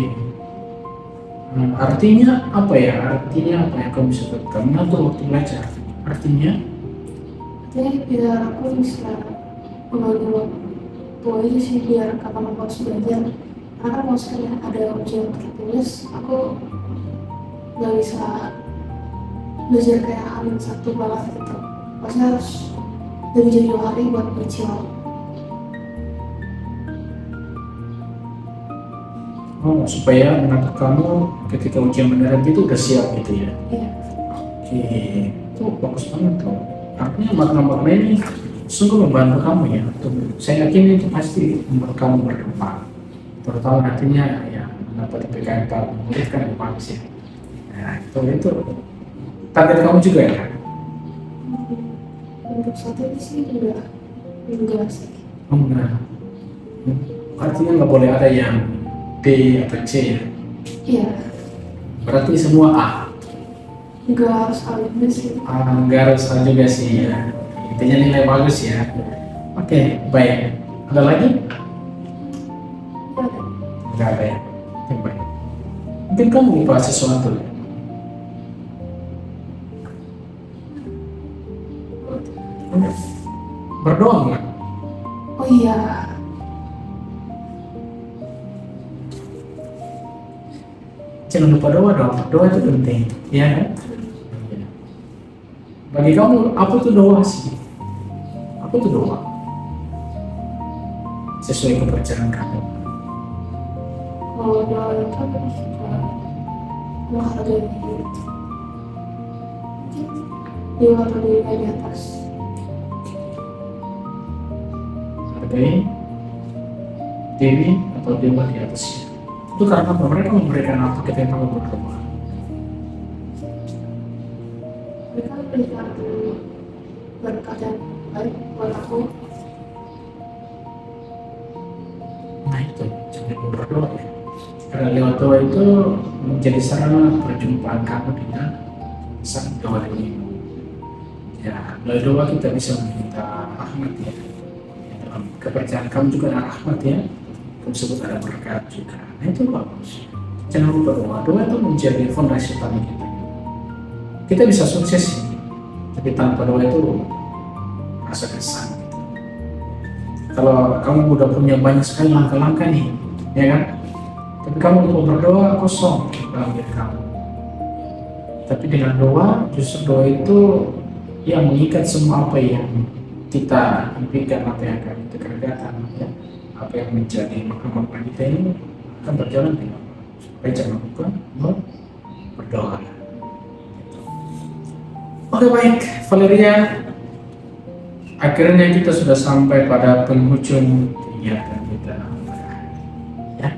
Artinya apa ya? Artinya apa yang kamu bisa katakan? Mengatur waktu belajar. Artinya? Jadi biar aku bisa membagi waktu aja sih biar kapan aku harus belajar. Karena kan kalau sekali ada ujian tertulis, aku nggak bisa belajar kayak hamil satu banget gitu. Pasti harus lebih jauh hari buat berchill. Oh, supaya menurut kamu ketika ujian beneran itu udah siap gitu ya? Iya. Oke, itu bagus banget loh. Artinya makna-makna ini sungguh membantu kamu ya. Saya yakin itu pasti membuat kamu berkembang. Terutama nantinya ya mendapat IPK yang murid kan yang bagus ya. Nah, itu target kamu juga ya kan? Untuk saat ini sih udah enggak sih. Oh enggak. Artinya nggak boleh ada yang D atau C ya? Iya. Berarti semua A. Nggak harus alimnya sih. Nggak harus hal juga sih ya. Intinya nilai bagus ya. Oke, baik. Ada lagi? Ya, ada. Nggak ada ya. Oke, baik. Mungkin kamu lupa sesuatu ya. Berdoa nggak? Oh iya, Jangan lupa doa dong. Doa itu penting, ya kan? Bagi kamu, apa itu doa sih? Apa itu doa? Sesuai kepercayaan kamu. kalau doa itu lebih suka menghargai diri. Mungkin dewa atau dewi di atas. Hargai dewi atau dewa di atasnya. Itu karena apa? Mereka memberikan apa ketika kamu berdoa? Mereka memberikan berkat yang baik buat aku. Nah itu, jangan lupa berdoa ya. Karena lewat doa itu menjadi sarana perjumpaan kamu dengan sang doa ini. Ya, melalui doa kita bisa meminta rahmat ya. Dalam kepercayaan kamu juga ada rahmat ya. Kamu sebut ada berkat juga. Nah itu bagus. Jangan lupa doa. Doa itu menjadi fondasi utama kita. Kita bisa sukses sih, tapi tanpa doa itu rasa kesan. Kalau kamu udah punya banyak sekali langkah-langkah nih, ya kan? Tapi kamu lupa berdoa, kosong dalam diri kamu. Tapi dengan doa, justru doa itu yang mengikat semua apa yang kita impikan, apa yang akan kita kerjakan, ya. Apa yang menjadi makna-makna kita ini akan berjalan dengan bagus. Supaya jangan lupa berdoa. Oke baik, Valeria. Akhirnya kita sudah sampai pada penghujung kegiatan kita, ya.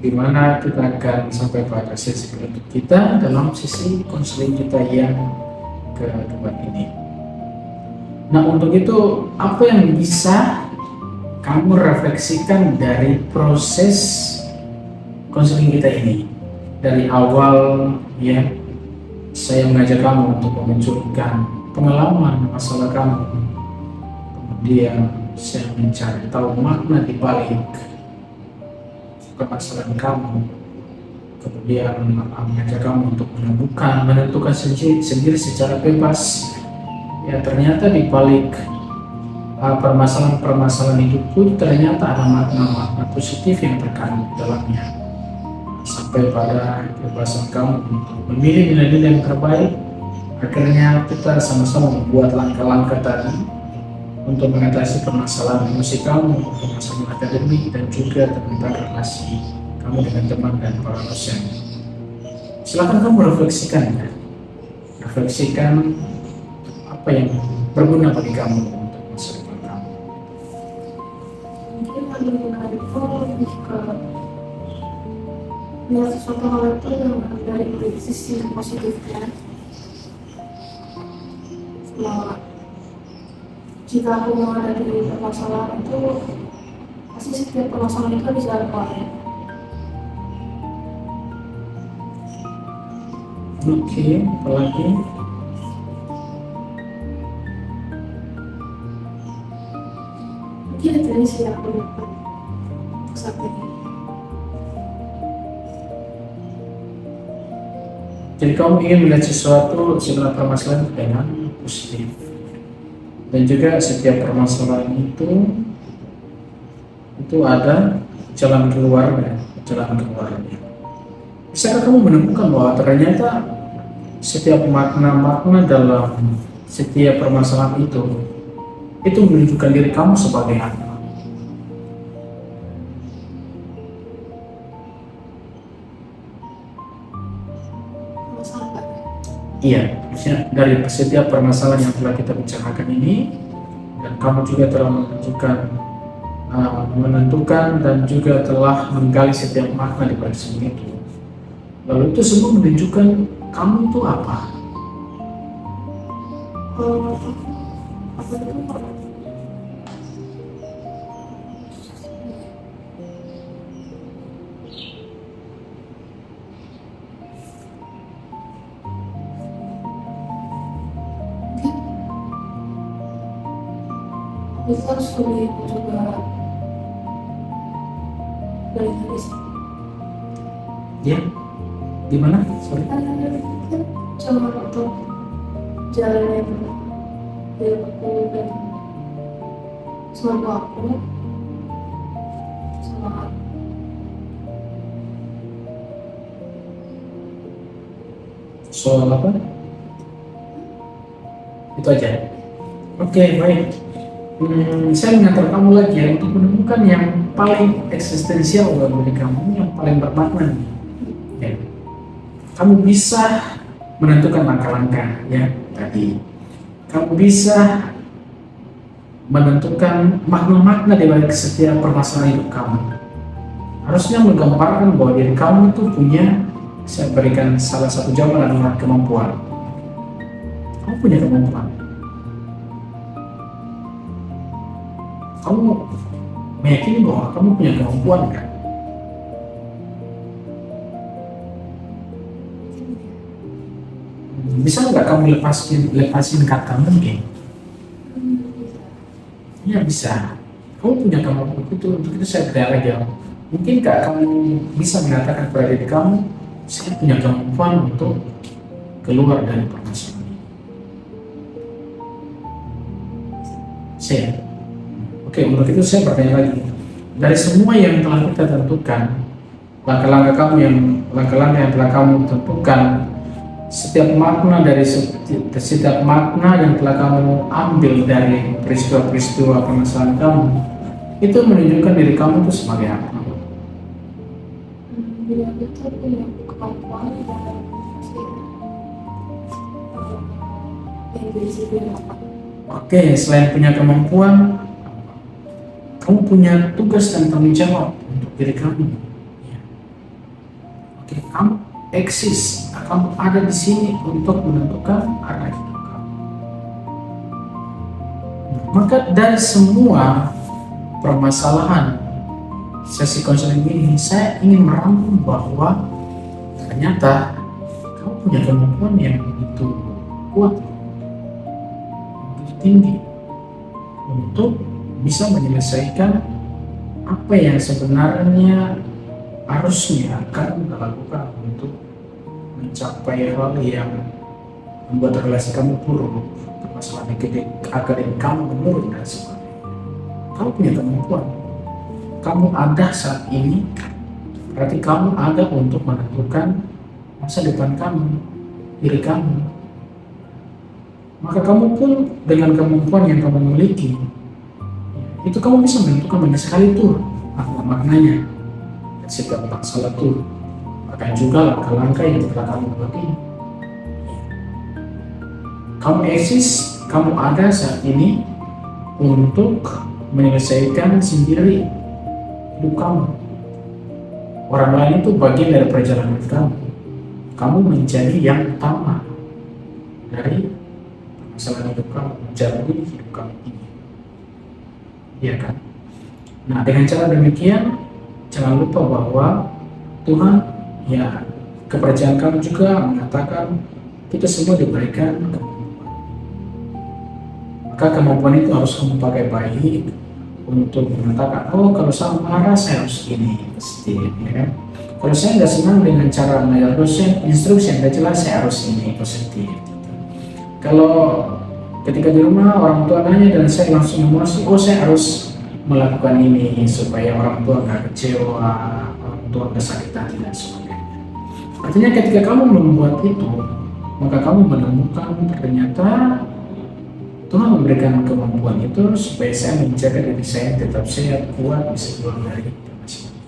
Dimana kita akan sampai pada sesi kedua kita dalam sesi konseling kita yang kedua ini. Nah untuk itu apa yang bisa kamu refleksikan dari proses konseling kita ini? Dari awal ya saya mengajak kamu untuk memunculkan pengalaman masalah kamu, kemudian saya mencari tahu makna di balik permasalahan kamu, kemudian mengajak kamu untuk menentukan sendiri secara bebas. Ya ternyata di balik permasalahan hidupku ternyata ada makna-makna positif yang terkandung dalamnya, sampai pada kebebasan kamu untuk memilih nilai-nilai yang terbaik. Akhirnya kita sama-sama membuat langkah-langkah tadi untuk mengatasi permasalahan emosi kamu, permasalahan akademik, dan juga tentang relasi kamu dengan teman dan para dosen. Silakan kamu refleksikan ya. Refleksikan apa yang berguna bagi kamu untuk masa depan kamu. Mungkin yang berguna itu lebih ke melihat sesuatu hal itu yang dari sisi positifnya. Nah, jika aku mau ada di permasalahan itu, pasti setiap permasalahan itu bisa ada keluarnya. Oke, apalagi? Mungkin itu aja sih yang aku dapat untuk saat ini. Jadi kamu ingin melihat sesuatu sebuah permasalahan dengan positif, dan juga setiap permasalahan itu ada jalan keluarnya. Bisakah kamu menemukan bahwa ternyata setiap makna-makna dalam setiap permasalahan itu menunjukkan diri kamu sebagai apa? Masalah Iya, maksudnya dari setiap permasalahan yang telah kita bicarakan ini, dan kamu juga telah menentukan dan juga telah menggali setiap makna di balik semua itu. Lalu itu semua menunjukkan kamu itu apa? apa itu kita sulit juga balik lagi sih. Ya, gimana? Sorry. Kan coba untuk jalanin hidup aku dan semoga aku sama Soal apa? Itu aja. Oke, baik. Saya mengantar kamu lagi ya untuk menemukan yang paling eksistensial dalam diri kamu, yang paling bermakna. Ya. Kamu bisa menentukan langkah-langkah ya tadi. Kamu bisa menentukan makna-makna di balik setiap permasalahan hidup kamu. Harusnya menggambarkan bahwa diri kamu itu punya, saya berikan salah satu jawaban adalah kemampuan. Kamu punya kemampuan. Kamu meyakini bahwa kamu punya kemampuan kan? Bisa nggak kamu lepasin kata mungkin? Ya bisa. Kamu punya kemampuan itu. Untuk itu saya bertanya lagi. Mungkin nggak kamu bisa mengatakan kepada diri kamu, saya punya kemampuan untuk keluar dari permasalahan ini. Saya. Oke, untuk itu saya bertanya lagi. Dari semua yang telah kita tentukan, langkah-langkah yang telah kamu tentukan, setiap makna setiap makna yang telah kamu ambil dari peristiwa-peristiwa permasalahan kamu, itu menunjukkan diri kamu itu sebagai apa? bila kita punya kemampuan dan yang disiplin apa. Oke, selain punya kemampuan, kamu punya tugas dan tanggung jawab untuk diri kamu. Ya. Oke, kamu eksis, kamu ada di sini untuk menentukan arah hidup kamu. Maka dari semua permasalahan sesi konseling ini, saya ingin merangkum bahwa ternyata kamu punya kemampuan yang begitu kuat, begitu tinggi untuk bisa menyelesaikan apa yang sebenarnya harusnya akan lakukan untuk mencapai hal yang membuat relasi kamu buruk, permasalahan akademik kamu menurun dan sebagainya. Kamu punya kemampuan, kamu ada saat ini, berarti kamu ada untuk menentukan masa depan kamu, diri kamu. Maka kamu pun dengan kemampuan yang kamu miliki, itu kamu bisa menentukan banyak sekali tuh maknanya setiap masalah tuh, bahkan juga langkah-langkah yang telah kamu buat ini. Kamu eksis, kamu ada saat ini untuk menyelesaikan sendiri hidup kamu. Orang lain itu bagian dari perjalanan kamu. Kamu menjadi yang utama dari masalah hidup kamu, menjalani hidup kamu ini. Iya kan? Nah, dengan cara demikian, jangan lupa bahwa Tuhan, ya, kepercayaan kamu juga mengatakan kita semua diberikan kemampuan. Maka kemampuan itu harus kamu pakai baik untuk mengatakan, oh kalau saya marah saya harus ini, pasti, ya kan? Kalau saya nggak senang dengan cara mengajar dosen, instruksi yang nggak jelas, saya harus ini, positif. Kalau ketika di rumah orang tua nanya dan saya langsung emosi, oh saya harus melakukan ini supaya orang tua nggak kecewa, orang tua nggak sakit hati dan sebagainya. Artinya ketika kamu membuat itu, maka kamu menemukan ternyata Tuhan memberikan kemampuan itu supaya saya menjaga diri saya tetap sehat, kuat, bisa keluar dari permasalahan.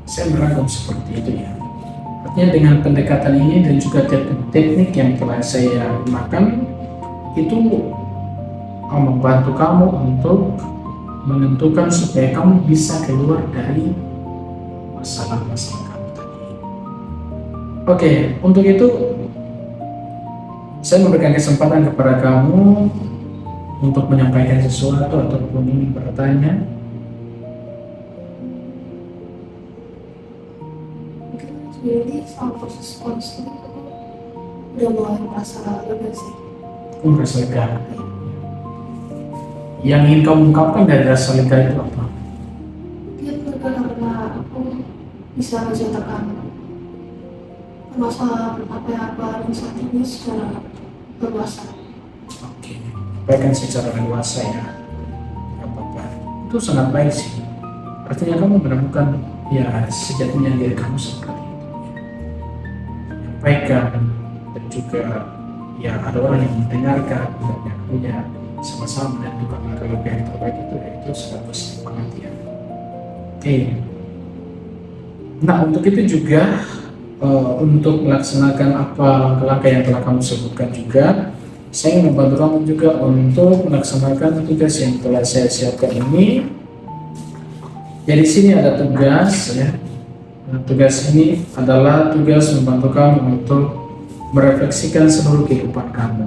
Saya merangkum seperti itu ya. Artinya dengan pendekatan ini dan juga teknik yang telah saya gunakan, itu membantu kamu untuk menentukan supaya kamu bisa keluar dari masalah-masalah kamu tadi. Oke, untuk itu saya memberikan kesempatan kepada kamu untuk menyampaikan sesuatu ataupun ingin bertanya. Jadi sama proses konseling aku udah mulai merasa lega sih. Kamu merasa lega. yang ingin kamu ungkapkan dari rasa lega itu apa? Dia lega karena aku bisa menceritakan permasalahan apa yang aku alami saat ini secara leluasa. Oke, baikkan secara dewasa ya, nggak apa-apa. Itu sangat baik sih. Artinya kamu menemukan ya sejatinya diri kamu seperti itu. Baikkan dan juga ya ada orang yang mendengarkan dan yang punya sama-sama menentukan langkah-langkah yang terbaik itu sangat bersemangat ya. Oke. Nah untuk itu juga untuk melaksanakan apa langkah-langkah yang telah kamu sebutkan juga, saya ingin membantu kamu juga untuk melaksanakan tugas yang telah saya siapkan ini. Jadi sini ada tugas ya. Nah, tugas ini adalah tugas membantu kamu untuk merefleksikan seluruh kehidupan kamu.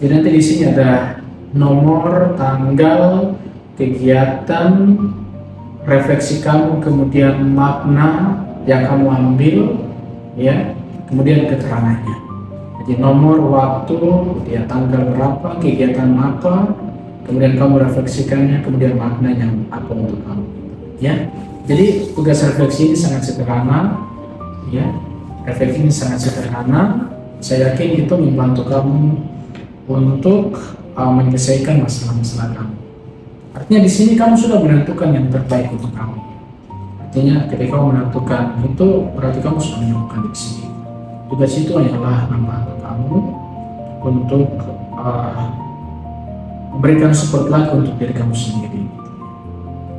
Jadi nanti di sini ada nomor, tanggal, kegiatan, refleksi kamu, kemudian makna yang kamu ambil, ya, kemudian keterangannya. Jadi nomor, waktu, ya tanggal berapa, kegiatan apa, kemudian kamu refleksikannya, kemudian maknanya apa untuk kamu, ya. Jadi tugas refleksi ini sangat sederhana, ya. Refleksi ini sangat sederhana. Saya yakin itu membantu kamu untuk menyelesaikan masalah-masalah kamu. Artinya di sini kamu sudah menentukan yang terbaik untuk kamu. Artinya ketika kamu menentukan itu berarti kamu sudah menemukan di sini. Tugas itu hanyalah membantu kamu untuk memberikan support lagi untuk diri kamu sendiri.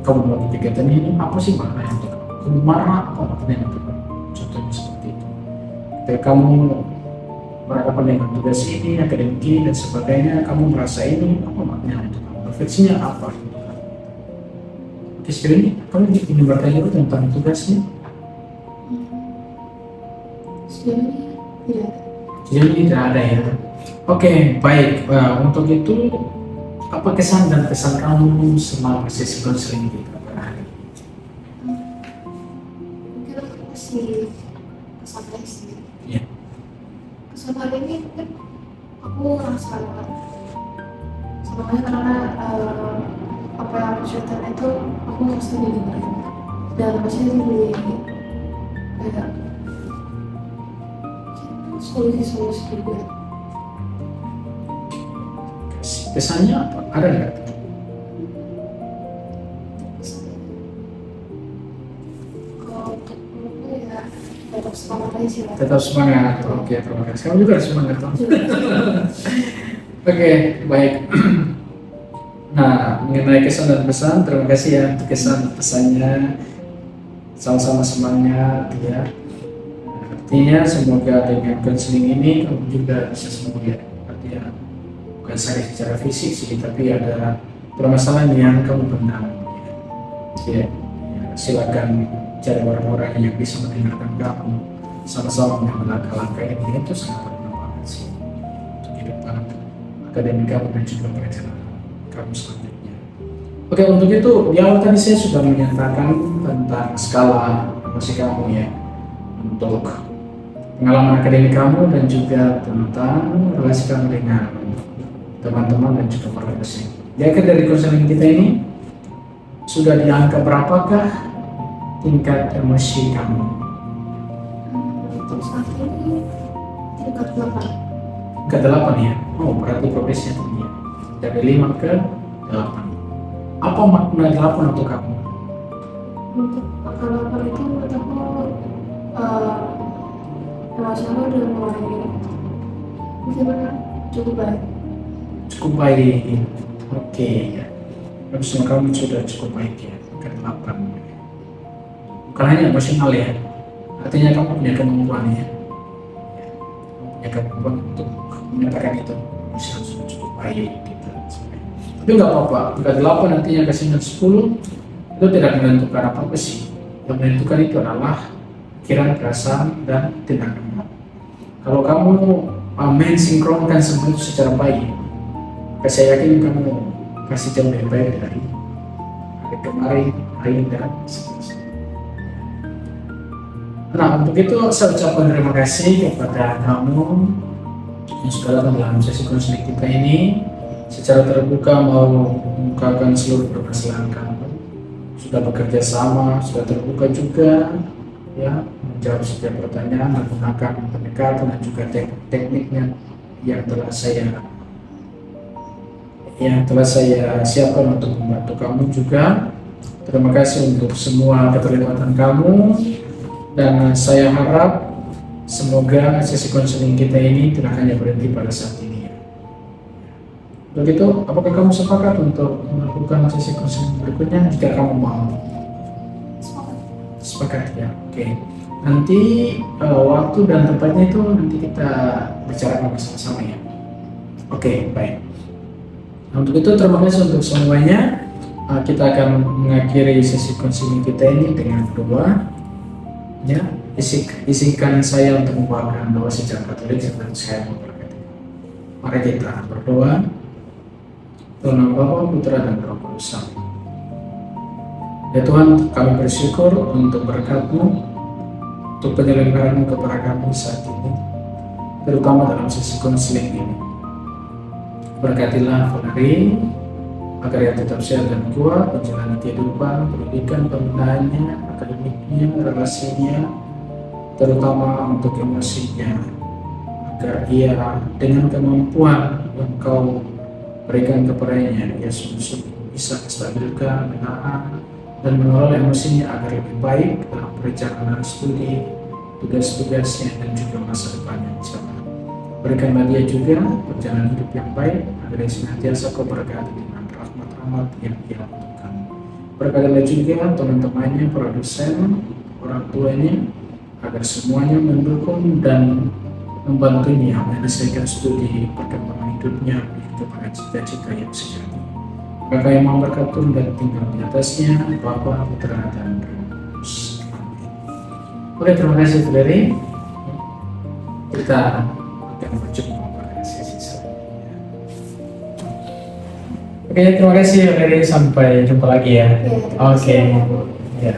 Kamu melakukan kegiatan ini apa sih maknanya untuk kamu? Kamu marah apa maknanya untuk kamu? Contohnya seperti itu. Ketika kamu berhadapan dengan tugas ini, akademik ini dan sebagainya, kamu merasa ini apa maknanya untuk kamu? Refleksinya apa? Oke, sejauh ini kamu ingin bertanya dulu tentang tugasnya? Sejauh ini tidak ada. Sejauh ini tidak ada ya. Oke, baik. Untuk itu apa kesan dan pesan kamu selama sesi konseling kita pada hari ini? Mungkin aku masih kesampai sih. Ya. Kesan hari ini kan aku merasa sebenarnya karena apa yang aku ceritakan itu aku merasa didengarin dan rasanya lebih kayak solusi-solusi juga. Pesannya apa? Ada nggak? Kalau untuk menurutku ya tetap semangat aja sih. Tetap semangat. Oke, terima kasih. Kamu juga harus semangat toh. Oke, baik. Nah, mengenai kesan dan pesan, terima kasih ya untuk kesan dan pesannya. Sama-sama semangat ya. Artinya semoga dengan konseling ini kamu juga bisa sembuh ya. Artinya bukan sakit secara fisik sih, tapi ada permasalahan yang kamu pendam. Ya, silakan cari orang-orang yang bisa mendengarkan kamu, sama-sama mengambil langkah-langkah ini, itu sangat bermanfaat sih untuk kehidupan akademik kamu dan juga perjalanan kamu selanjutnya. Oke, untuk itu di awal tadi saya sudah menyatakan tentang skala emosi kamu ya, untuk pengalaman akademik kamu dan juga tentang relasi kamu dengan teman-teman dan juga profesi. Di akhir dari konseling kita ini sudah di angka berapakah tingkat emosi kamu? Untuk saat ini tingkat 8. Ke 8 ya? Oh, berarti progresnya tinggi ya. Dari 5 ke 8. Apa makna 8 untuk kamu? Untuk angka 8 itu menurut aku emosional udah mulai mungkin cukup baik. Cukup baik. Oke ya. Harusnya kamu sudah cukup baik ya. Ke 8. Bukan hanya emosional ya. Artinya kamu punya kemampuan ya. Punya kemampuan untuk menyatakan itu. Emosional sudah cukup baik gitu. Tapi nggak apa-apa. Jika 8 nantinya kasihnya 10, itu tidak menentukan apa-apa sih. Yang menentukan itu adalah pikiran, perasaan, dan tindakan. Kalau kamu mensinkronkan semua itu secara baik, saya yakin kamu pasti jauh lebih baik dari hari kemarin, hari ini, dan seterusnya. Nah, untuk itu saya ucapkan terima kasih kepada kamu yang sudah datang dalam sesi konseling kita ini. secara terbuka mau mengungkapkan seluruh permasalahan kamu, sudah bekerja sama, sudah terbuka juga, ya, menjawab setiap pertanyaan, menggunakan pendekatan dan juga tekniknya yang telah saya siapkan untuk membantu kamu juga. Terima kasih untuk semua keterlibatan kamu, dan saya harap semoga sesi konseling kita ini tidak hanya berhenti pada saat ini. Begitu, apakah kamu sepakat untuk melakukan sesi konseling berikutnya jika kamu mau? Sepakat ya, oke. Nanti waktu dan tempatnya itu nanti kita bicarakan bersama-sama ya. Oke, baik. Nah, untuk itu terima kasih untuk semuanya. Kita akan mengakhiri sesi konseling kita ini dengan doa. Ya, izinkan saya untuk membawakan doa secara Katolik sebelum saya memberkati. Mari kita berdoa. Tuhan Bapa, Putra dan Roh Kudus. Ya Tuhan, kami bersyukur untuk berkat-Mu, untuk penyelenggaraan kepada kami saat ini, terutama dalam sesi konseling ini. Berkatilah Valerie, agar ia tetap sehat dan kuat menjalani kehidupan, pendidikan, pembinaannya, akademiknya, relasinya, terutama untuk emosinya, agar ia dengan kemampuan yang Kau berikan kepadanya, ia sungguh-sungguh bisa menstabilkan, menahan, dan mengelola emosinya agar lebih baik dalam perjalanan studi, tugas-tugasnya, dan juga masa depannya. Berikanlah dia juga perjalanan hidup yang baik, agar dia senantiasa Kau berkati dengan rahmat yang dia butuhkan. Berkatilah juga teman-temannya, produsen, orang tuanya, agar semuanya mendukung dan membantunya menyelesaikan studi, perkembangan hidupnya kepada cita-cita yang sejati. Bapa yang Maha Berkat turun dan tinggal di atasnya, Bapa, Putra, dan Roh Kudus. Amin. Oke, terima kasih saudari. Kita akan berjumpa pada sesi selanjutnya. Oke, terima kasih saudari. Sampai jumpa lagi ya. Ya, terima kasih. Oke. Ya.